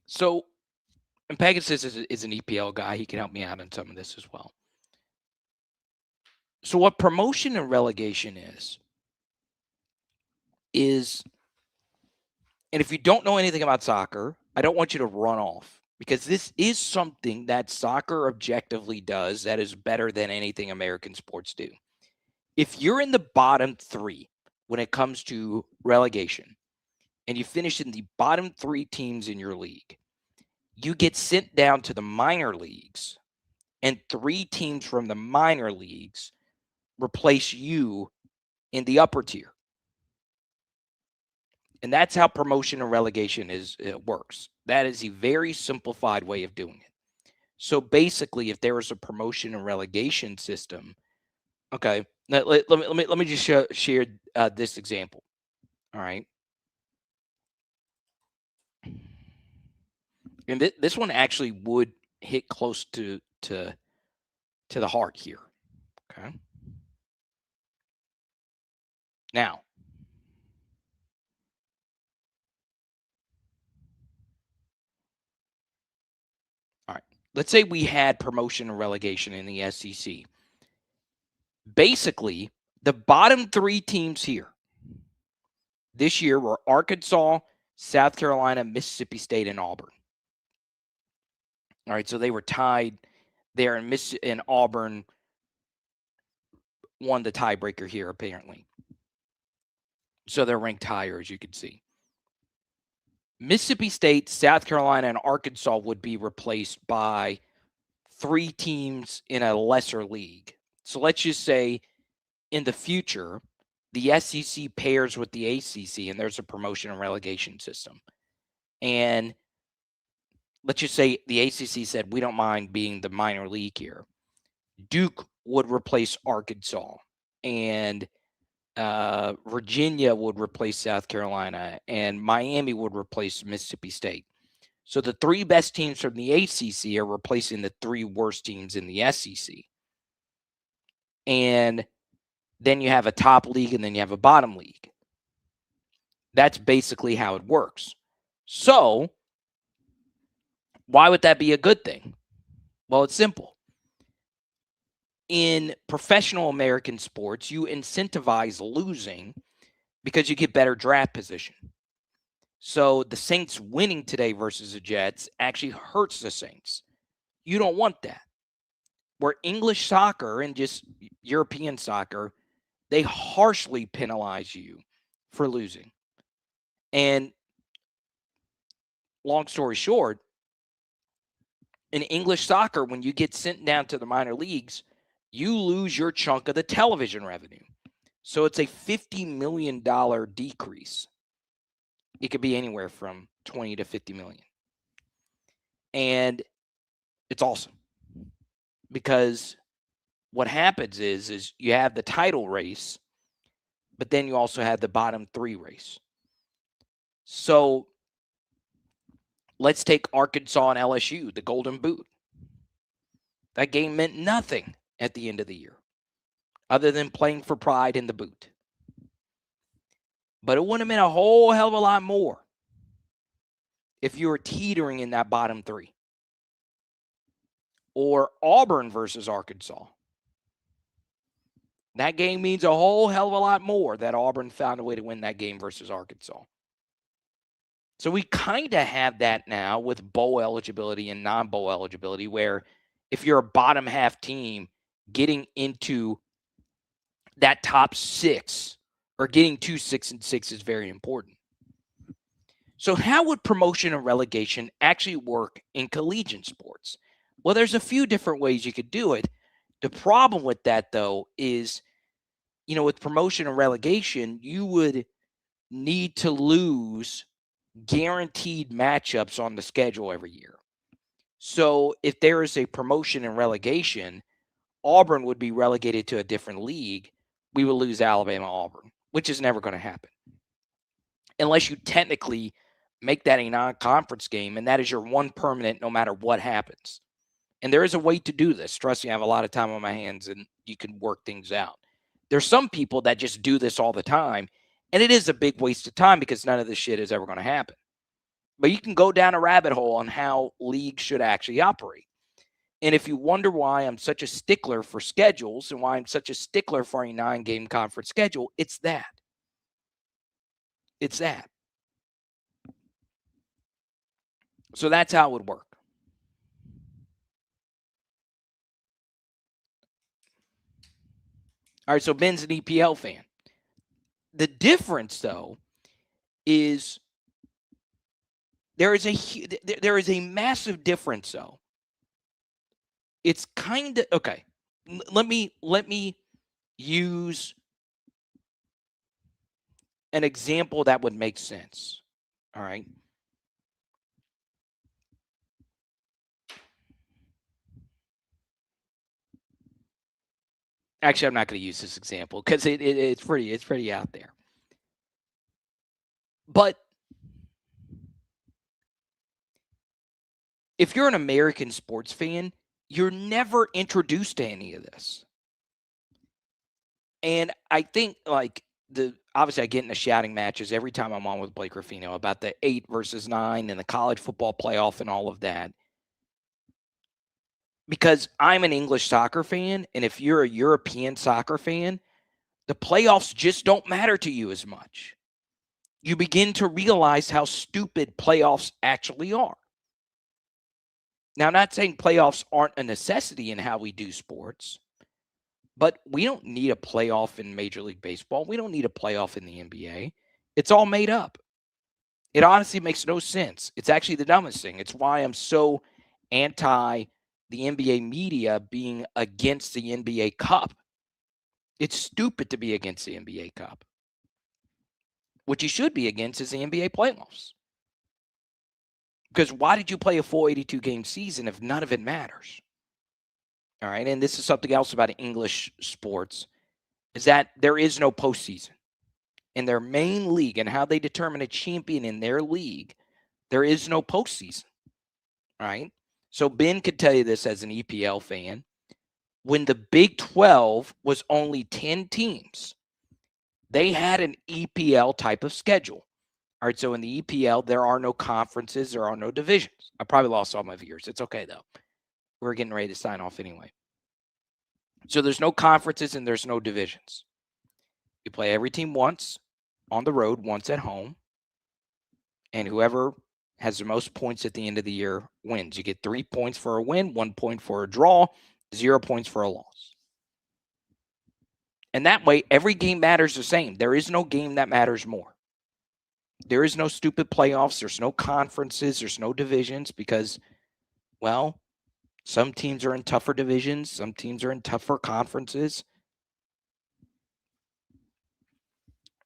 So, and Pegasus is an EPL guy. He can help me out on some of this as well. So what promotion and relegation is, and if you don't know anything about soccer, I don't want you to run off, because this is something that soccer objectively does that is better than anything American sports do. If you're in the bottom 3, when it comes to relegation and you finish in the bottom 3 teams in your league, you get sent down to the minor leagues, and 3 teams from the minor leagues replace you in the upper tier. And that's how promotion and relegation works. That is a very simplified way of doing it. So basically, if there was a promotion and relegation system, okay, let me just share this example. All right. And this one actually would hit close to the heart here. Okay. Now, all right, let's say we had promotion and relegation in the SEC. Basically, the bottom 3 teams here this year were Arkansas, South Carolina, Mississippi State, and Auburn. All right, so they were tied there, and Auburn won the tiebreaker here, apparently. So they're ranked higher, as you can see. Mississippi State, South Carolina, and Arkansas would be replaced by 3 teams in a lesser league. So let's just say in the future, the SEC pairs with the ACC, and there's a promotion and relegation system. And let's just say the ACC said, we don't mind being the minor league here. Duke would replace Arkansas, and Virginia would replace South Carolina, and Miami would replace Mississippi State. So the 3 best teams from the ACC are replacing the 3 worst teams in the SEC. And then you have a top league, and then you have a bottom league. That's basically how it works. So why would that be a good thing? Well, it's simple. In professional American sports, you incentivize losing because you get better draft position. So the Saints winning today versus the Jets actually hurts the Saints. You don't want that. Where English soccer and just European soccer, they harshly penalize you for losing. And long story short, in English soccer, when you get sent down to the minor leagues, you lose your chunk of the television revenue. So it's a $50 million decrease. It could be anywhere from 20 to 50 million. And it's awesome because what happens is you have the title race, but then you also have the bottom 3 race. So let's take Arkansas and LSU, the Golden Boot. That game meant nothing at the end of the year other than playing for pride in the boot. But it wouldn't have meant a whole hell of a lot more if you were teetering in that bottom 3. Or Auburn versus Arkansas. That game means a whole hell of a lot more that Auburn found a way to win that game versus Arkansas. So we kind of have that now with bowl eligibility and non-bowl eligibility, where if you're a bottom half team, getting into that top 6 or getting to 6 and 6 is very important. So how would promotion and relegation actually work in collegiate sports? Well, there's a few different ways you could do it. The problem with that, though, is, with promotion and relegation, you would need to lose guaranteed matchups on the schedule every year. So if there is a promotion and relegation, Auburn would be relegated to a different league. We will lose Alabama, Auburn, which is never going to happen. Unless you technically make that a non-conference game, and that is your one permanent no matter what happens. And there is a way to do this. Trust me, I have a lot of time on my hands, and you can work things out. There's some people that just do this all the time, and it is a big waste of time because none of this shit is ever going to happen. But you can go down a rabbit hole on how leagues should actually operate. And if you wonder why I'm such a stickler for schedules and why I'm such a stickler for a 9-game conference schedule, it's that. It's that. So that's how it would work. All right, so Ben's an EPL fan. The difference, though, is there is a massive difference, though. It's kind of okay. Let me use an example that would make sense. All right. Actually, I'm not going to use this example because it's pretty out there. But if you're an American sports fan, you're never introduced to any of this. And I think, like, obviously I get into shouting matches every time I'm on with Blake Ruffino about the 8 versus 9 and the college football playoff and all of that. Because I'm an English soccer fan, and if you're a European soccer fan, the playoffs just don't matter to you as much. You begin to realize how stupid playoffs actually are. Now, I'm not saying playoffs aren't a necessity in how we do sports, but we don't need a playoff in Major League Baseball. We don't need a playoff in the NBA. It's all made up. It honestly makes no sense. It's actually the dumbest thing. It's why I'm so anti the NBA media being against the NBA Cup. It's stupid to be against the NBA Cup. What you should be against is the NBA playoffs. Because why did you play a full 82-game season if none of it matters? All right, and this is something else about English sports, is that there is no postseason. In their main league and how they determine a champion in their league, there is no postseason. All right? So Ben could tell you this as an EPL fan. When the Big 12 was only 10 teams, they had an EPL type of schedule. All right, so in the EPL, there are no conferences, there are no divisions. I probably lost all my viewers. It's okay, though. We're getting ready to sign off anyway. So there's no conferences and there's no divisions. You play every team once on the road, once at home, and whoever has the most points at the end of the year wins. You get 3 points for a win, 1 point for a draw, 0 points for a loss. And that way, every game matters the same. There is no game that matters more. There is no stupid playoffs. There's no conferences. There's no divisions because, well, some teams are in tougher divisions. Some teams are in tougher conferences.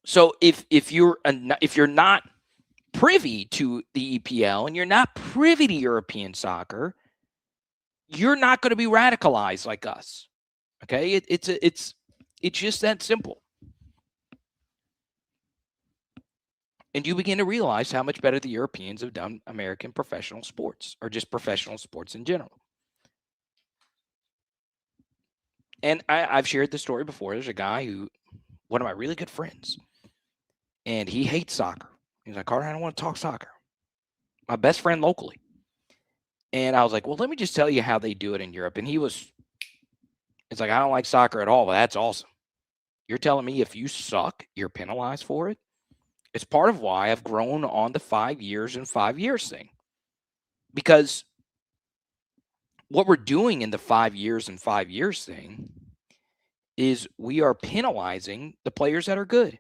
So if you're not privy to the EPL and you're not privy to European soccer, you're not going to be radicalized like us. Okay, it's just that simple. And you begin to realize how much better the Europeans have done American professional sports, or just professional sports in general. And I've shared this story before. There's a guy one of my really good friends, and he hates soccer. He's like, Carter, I don't want to talk soccer. My best friend locally. And I was like, well, let me just tell you how they do it in Europe. And it's like, I don't like soccer at all, but that's awesome. You're telling me if you suck, you're penalized for it? It's part of why I've grown on the 5 years and 5 years thing. Because what we're doing in the 5 years and 5 years thing is we are penalizing the players that are good.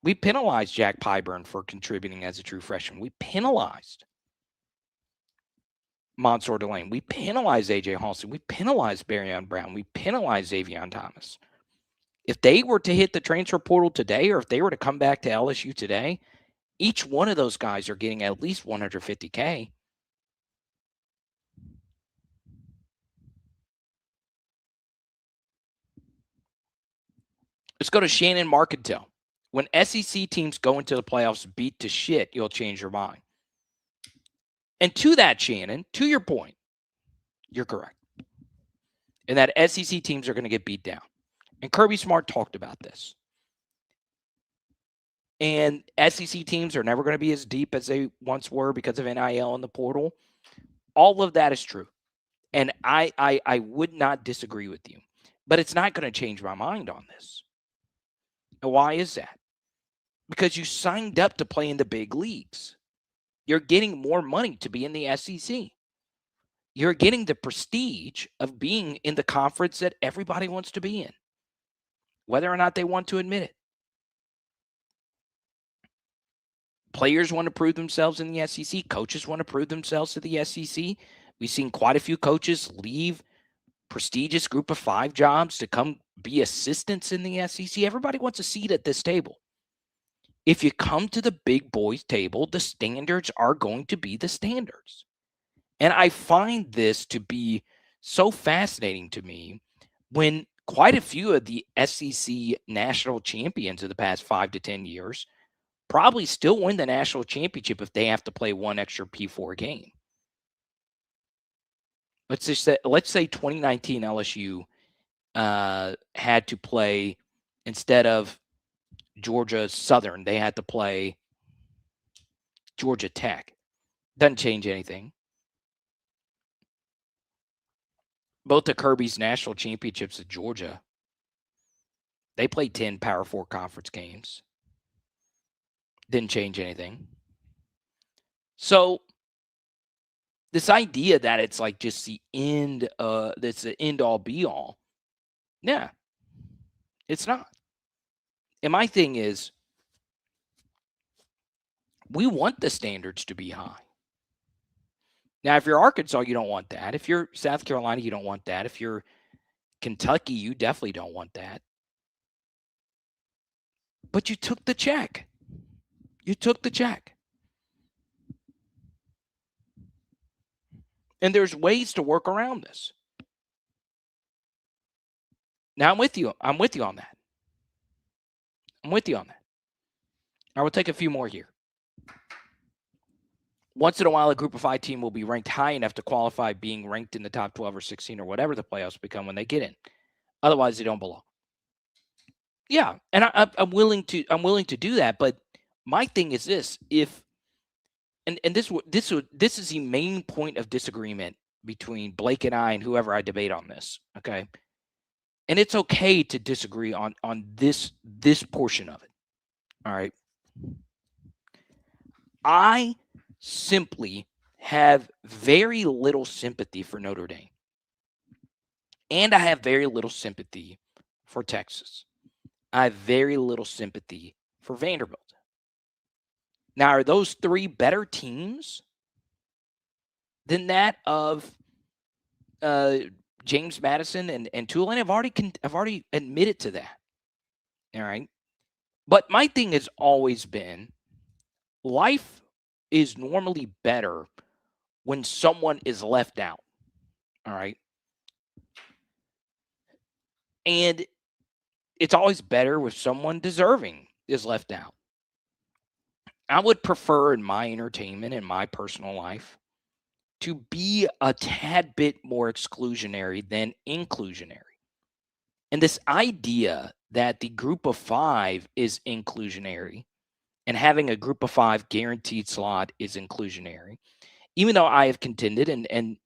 We penalized Jack Pyburn for contributing as a true freshman. We penalized Mansour Delane. We penalized A.J. Halston. We penalized Barryon Brown. We penalized Xavion Thomas. If they were to hit the transfer portal today, or if they were to come back to LSU today, each one of those guys are getting at least $150K. Let's go to Shannon Marcantel. When SEC teams go into the playoffs beat to shit, you'll change your mind. And to that, Shannon, to your point, you're correct. And that SEC teams are going to get beat down. And Kirby Smart talked about this. And SEC teams are never going to be as deep as they once were because of NIL and the portal. All of that is true. And I would not disagree with you. But it's not going to change my mind on this. And why is that? Because you signed up to play in the big leagues. You're getting more money to be in the SEC. You're getting the prestige of being in the conference that everybody wants to be in, whether or not they want to admit it. Players want to prove themselves in the SEC. Coaches want to prove themselves to the SEC. We've seen quite a few coaches leave prestigious group of 5 jobs to come be assistants in the SEC. Everybody wants a seat at this table. If you come to the big boys table, the standards are going to be the standards. And I find this to be so fascinating to me when quite a few of the SEC national champions of the past 5 to 10 years probably still win the national championship if they have to play one extra P4 game. Let's say 2019 LSU had to play, instead of Georgia Southern, they had to play Georgia Tech. Doesn't change anything. Both of Kirby's national championships at Georgia, they played 10 Power 4 conference games. Didn't change anything. So this idea that it's like just the end, that's the end all be all. Yeah, it's not. And my thing is, we want the standards to be high. Now, if you're Arkansas, you don't want that. If you're South Carolina, you don't want that. If you're Kentucky, you definitely don't want that. But you took the check. You took the check. And there's ways to work around this. Now, I'm with you. I'm with you on that. I'm with you on that. I will take a few more here. Once in a while, a group of 5 team will be ranked high enough to qualify, being ranked in the top 12 or 16 or whatever the playoffs become when they get in. Otherwise, they don't belong. Yeah, and I'm willing to do that. But my thing is this: this is the main point of disagreement between Blake and I and whoever I debate on this. Okay, and it's okay to disagree on this portion of it. All right, I simply have very little sympathy for Notre Dame. And I have very little sympathy for Texas. I have very little sympathy for Vanderbilt. Now, are those 3 better teams than that of James Madison and Tulane? I've already admitted to that. All right. But my thing has always been, life is normally better when someone is left out. All right. And it's always better if someone deserving is left out. I would prefer, in my entertainment and my personal life, to be a tad bit more exclusionary than inclusionary. And this idea that the group of 5 is inclusionary and having a group of 5 guaranteed slot is inclusionary, even though I have contended and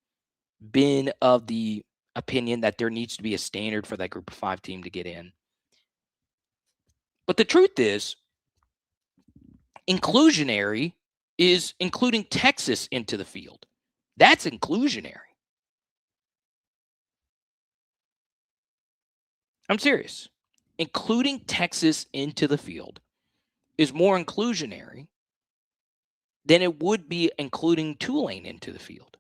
been of the opinion that there needs to be a standard for that group of 5 team to get in. But the truth is, inclusionary is including Texas into the field. That's inclusionary. I'm serious. Including Texas into the field is more inclusionary than it would be including Tulane into the field.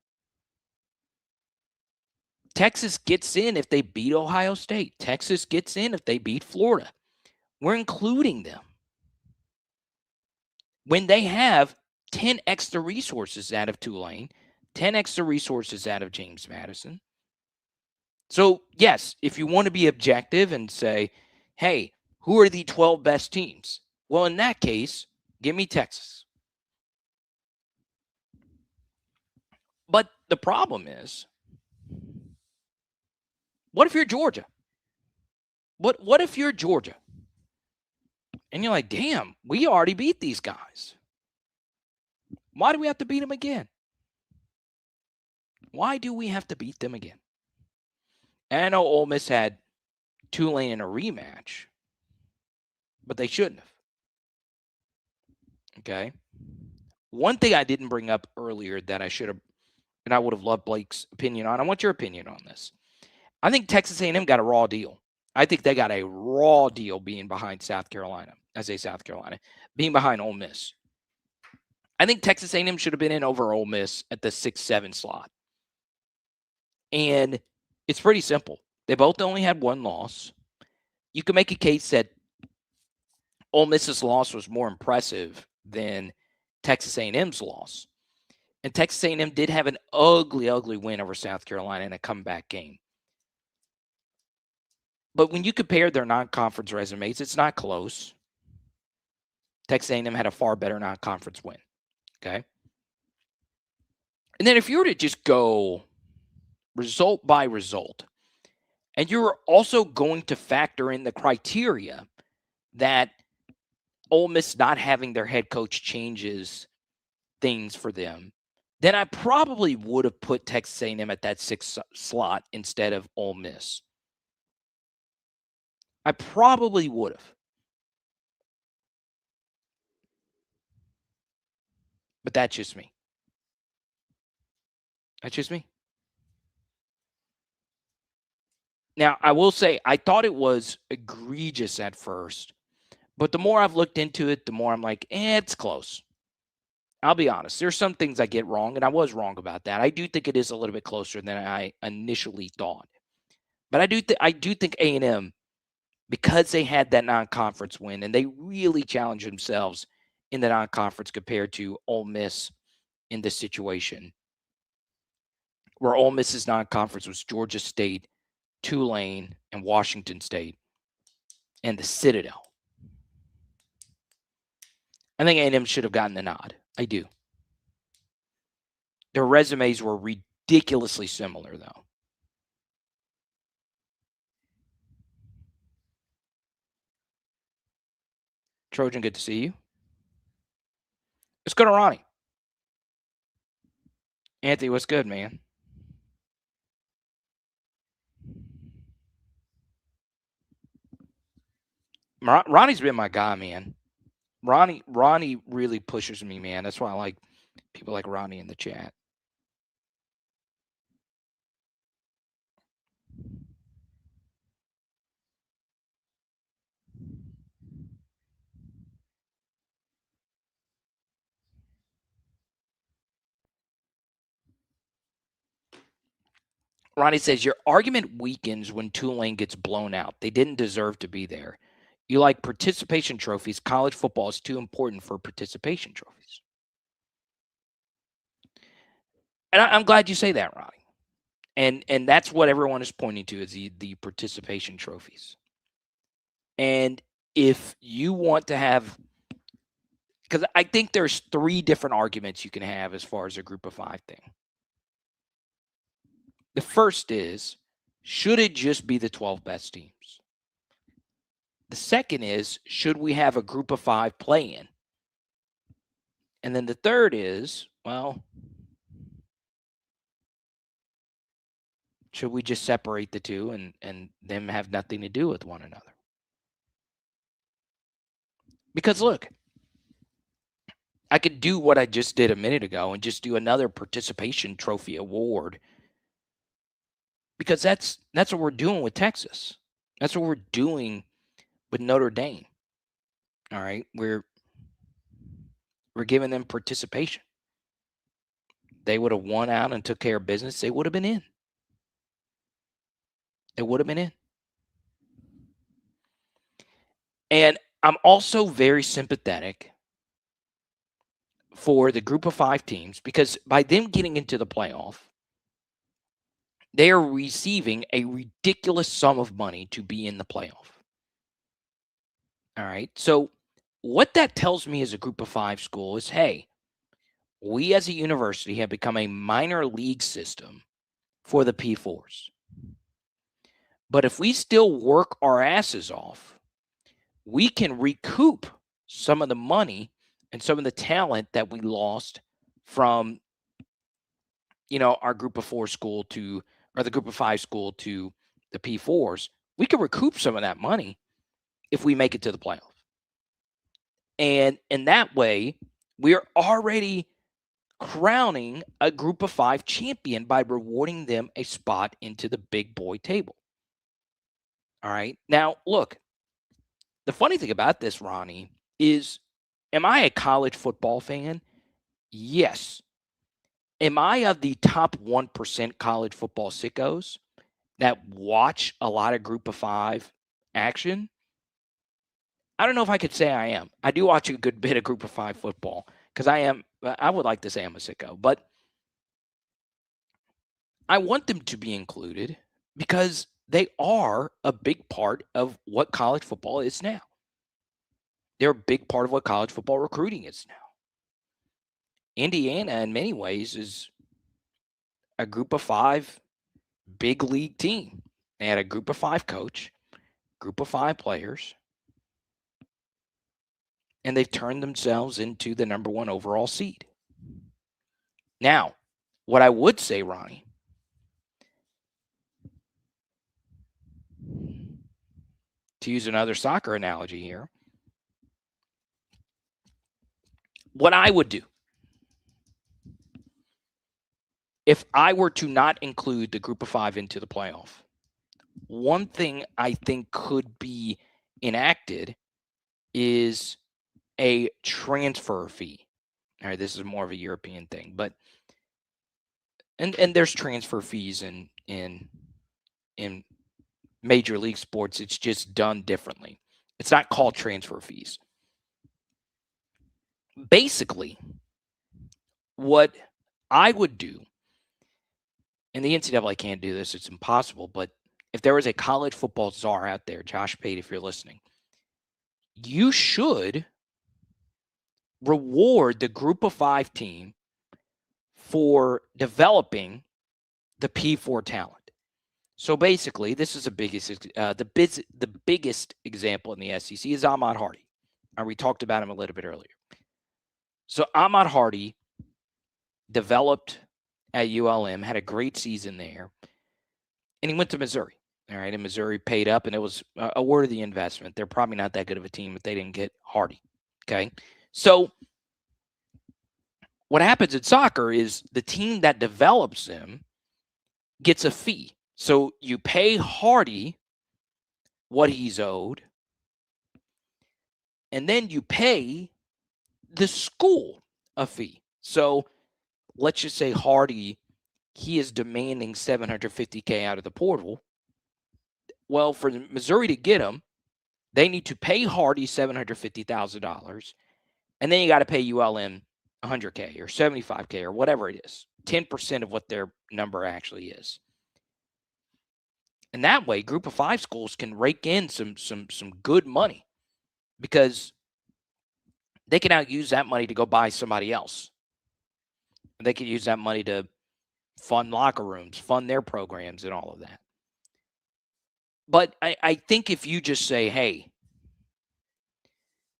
Texas gets in if they beat Ohio State. Texas gets in if they beat Florida. We're including them when they have 10 extra resources out of Tulane, 10 extra resources out of James Madison. So, yes, if you want to be objective and say, hey, who are the 12 best teams? Well, in that case, give me Texas. But the problem is, what if you're Georgia? What if you're Georgia? And you're like, damn, we already beat these guys. Why do we have to beat them again? Why do we have to beat them again? And I know Ole Miss had Tulane in a rematch, but they shouldn't have. Okay. One thing I didn't bring up earlier that I should have, and I would have loved Blake's opinion on. I want your opinion on this. I think Texas A&M got a raw deal. I think they got a raw deal being behind South Carolina. I say South Carolina, being behind Ole Miss. I think Texas A&M should have been in over Ole Miss at the 6-7 slot. And it's pretty simple. They both only had one loss. You can make a case that Ole Miss's loss was more impressive than Texas A&M's loss. And Texas A&M did have an ugly, ugly win over South Carolina in a comeback game. But when you compare their non-conference resumes, it's not close. Texas A&M had a far better non-conference win. Okay. And then if you were to just go result by result, and you're also going to factor in the criteria that Ole Miss not having their head coach changes things for them, then I probably would have put Texas A&M at that 6 slot instead of Ole Miss. I probably would have. But that's just me. That's just me. Now, I will say, I thought it was egregious at first. But the more I've looked into it, the more I'm like, it's close. I'll be honest. There's some things I get wrong, and I was wrong about that. I do think it is a little bit closer than I initially thought. But I do think A&M, because they had that non-conference win, and they really challenged themselves in the non-conference compared to Ole Miss in this situation, where Ole Miss's non-conference was Georgia State, Tulane, and Washington State, and the Citadel. I think A&M should have gotten the nod. I do. Their resumes were ridiculously similar, though. Trojan, good to see you. Let's go to Ronnie. Anthony, what's good, man? Ronnie's been my guy, man. Ronnie really pushes me, man. That's why I like people like Ronnie in the chat. Ronnie says, your argument weakens when Tulane gets blown out. They didn't deserve to be there. You like participation trophies. College football is too important for participation trophies. And I'm glad you say that, Ronnie. And that's what everyone is pointing to, is the participation trophies. And if you want to have, because I think there's 3 different arguments you can have as far as a group of 5 thing. The first is, should it just be the 12 best teams? The second is, should we have a group of 5 play-in? And then the third is, well, should we just separate the two and them have nothing to do with one another? Because look, I could do what I just did a minute ago and just do another participation trophy award, because that's what we're doing with Texas. That's what we're doing with Notre Dame. All right, we're giving them participation. They would have won out and took care of business, they would have been in. They would have been in. And I'm also very sympathetic for the group of 5 teams, because by them getting into the playoff, they are receiving a ridiculous sum of money to be in the playoff. All right. So what that tells me as a group of 5 school is, hey, we as a university have become a minor league system for the P4s. But if we still work our asses off, we can recoup some of the money and some of the talent that we lost from, our group of 4 school or the group of 5 school to the P4s. We can recoup some of that money if we make it to the playoff. And in that way, we are already crowning a group of 5 champion by rewarding them a spot into the big boy table. All right. Now, look, the funny thing about this, Ronnie, is, am I a college football fan? Yes. Am I of the top 1% college football sickos that watch a lot of Group of Five action? I don't know if I could say I am. I do watch a good bit of Group of Five football because I would like to say I'm a sicko, but I want them to be included because they are a big part of what college football is now. They're a big part of what college football recruiting is now. Indiana, in many ways, is a Group of Five big league team. They had a Group of Five coach, Group of Five players, and they've turned themselves into the number one overall seed. Now, what I would say, Ronnie, to use another soccer analogy here, what I would do if I were to not include the Group of Five into the playoff, one thing I think could be enacted is a transfer fee. All right, this is more of a European thing, but and there's transfer fees in major league sports. It's just done differently. It's not called transfer fees. Basically, what I would do, and the NCAA can't do this, it's impossible, but if there was a college football czar out there, Josh Pate, if you're listening, you should reward the Group of Five team for developing the P4 talent. So basically, this is the biggest example in the SEC is Ahmad Hardy. We talked about him a little bit earlier. So Ahmad Hardy developed at ULM, had a great season there, and he went to Missouri. All right, and Missouri paid up, and it was a worthy investment. They're probably not that good of a team if they didn't get Hardy. Okay, so what happens in soccer is the team that develops him gets a fee. So you pay Hardy what he's owed, and then you pay the school a fee. So let's just say Hardy, he is demanding $750K out of the portal. Well, for Missouri to get him, they need to pay Hardy $750,000, and then you got to pay ULM $100K or $75K or whatever it is, 10% of what their number actually is. And that way, Group of Five schools can rake in some good money because they can now use that money to go buy somebody else. They can use that money to fund locker rooms, fund their programs, and all of that. But I think if you just say, hey,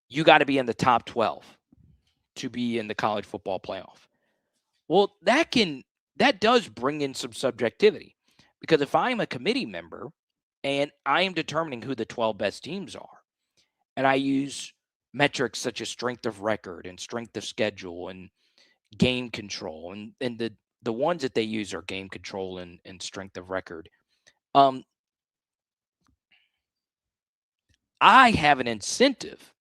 you got to be in the top 12 to be in the college football playoff. Well, that does bring in some subjectivity, because if I'm a committee member and I am determining who the 12 best teams are, and I use metrics such as strength of record and strength of schedule and game control, and the ones that they use are game control and strength of record. I have an incentive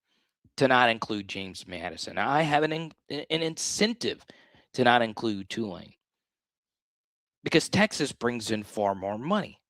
to not include James Madison. I have an incentive to not include Tulane because Texas brings in far more money.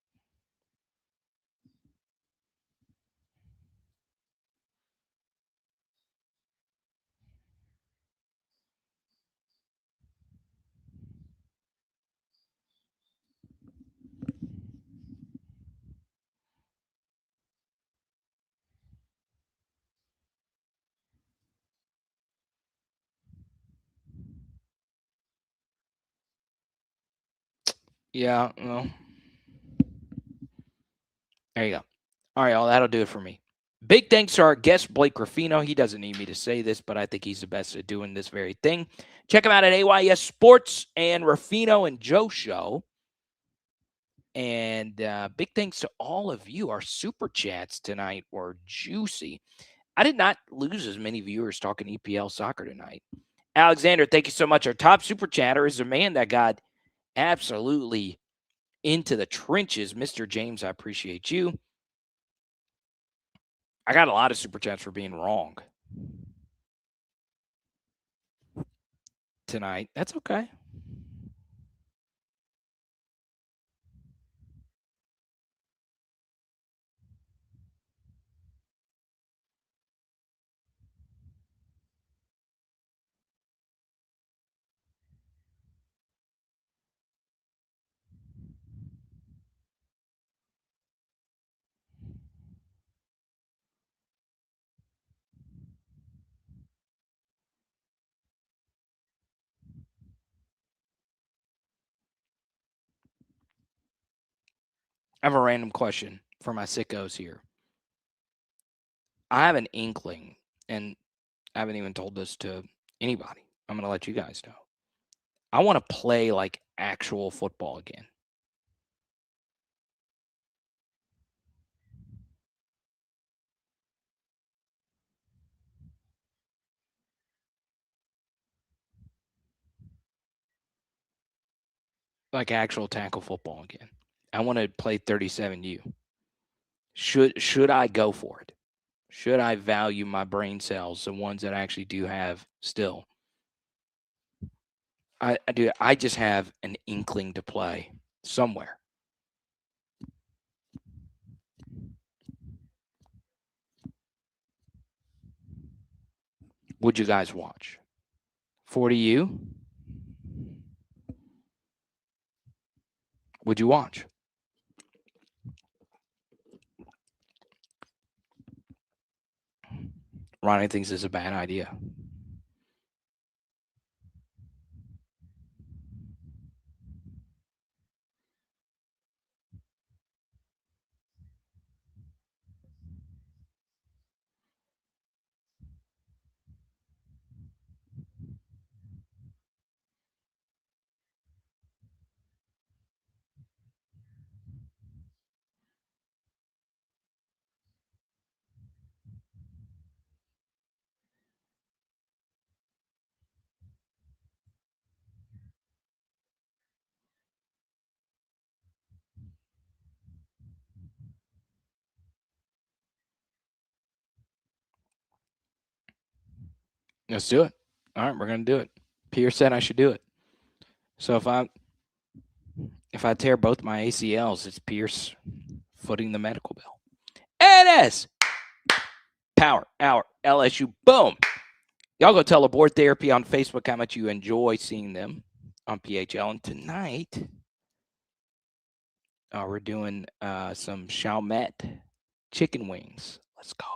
Yeah, well, there you go. All right, well, that'll do it for me. Big thanks to our guest, Blake Ruffino. He doesn't need me to say this, but I think he's the best at doing this very thing. Check him out at AYS Sports and Ruffino and Joe Show. And big thanks to all of you. Our super chats tonight were juicy. I did not lose as many viewers talking EPL soccer tonight. Alexander, thank you so much. Our top super chatter is a man that got absolutely into the trenches. Mr. James, I appreciate you. I got a lot of super chats for being wrong. tonight. That's okay. I have a random question for my sickos here. I have an inkling, and I haven't even told this to anybody. I'm going to let you guys know. I want to play like actual football again. Like actual tackle football again. I want to play 37U. Should I go for it? Should I value my brain cells, the ones that I actually do have still? I just have an inkling to play somewhere. Would you guys watch? 40U? Would you watch? Ronnie thinks it's a bad idea. Let's do it. All right, we're gonna do it. Pierce said I should do it. So if I tear both my ACLs, it's Pierce footing the medical bill. It is Power Hour LSU. Boom. Y'all go tell Abort Therapy on Facebook how much you enjoy seeing them on PHL. And tonight, we're doing some Chalmette chicken wings. Let's go.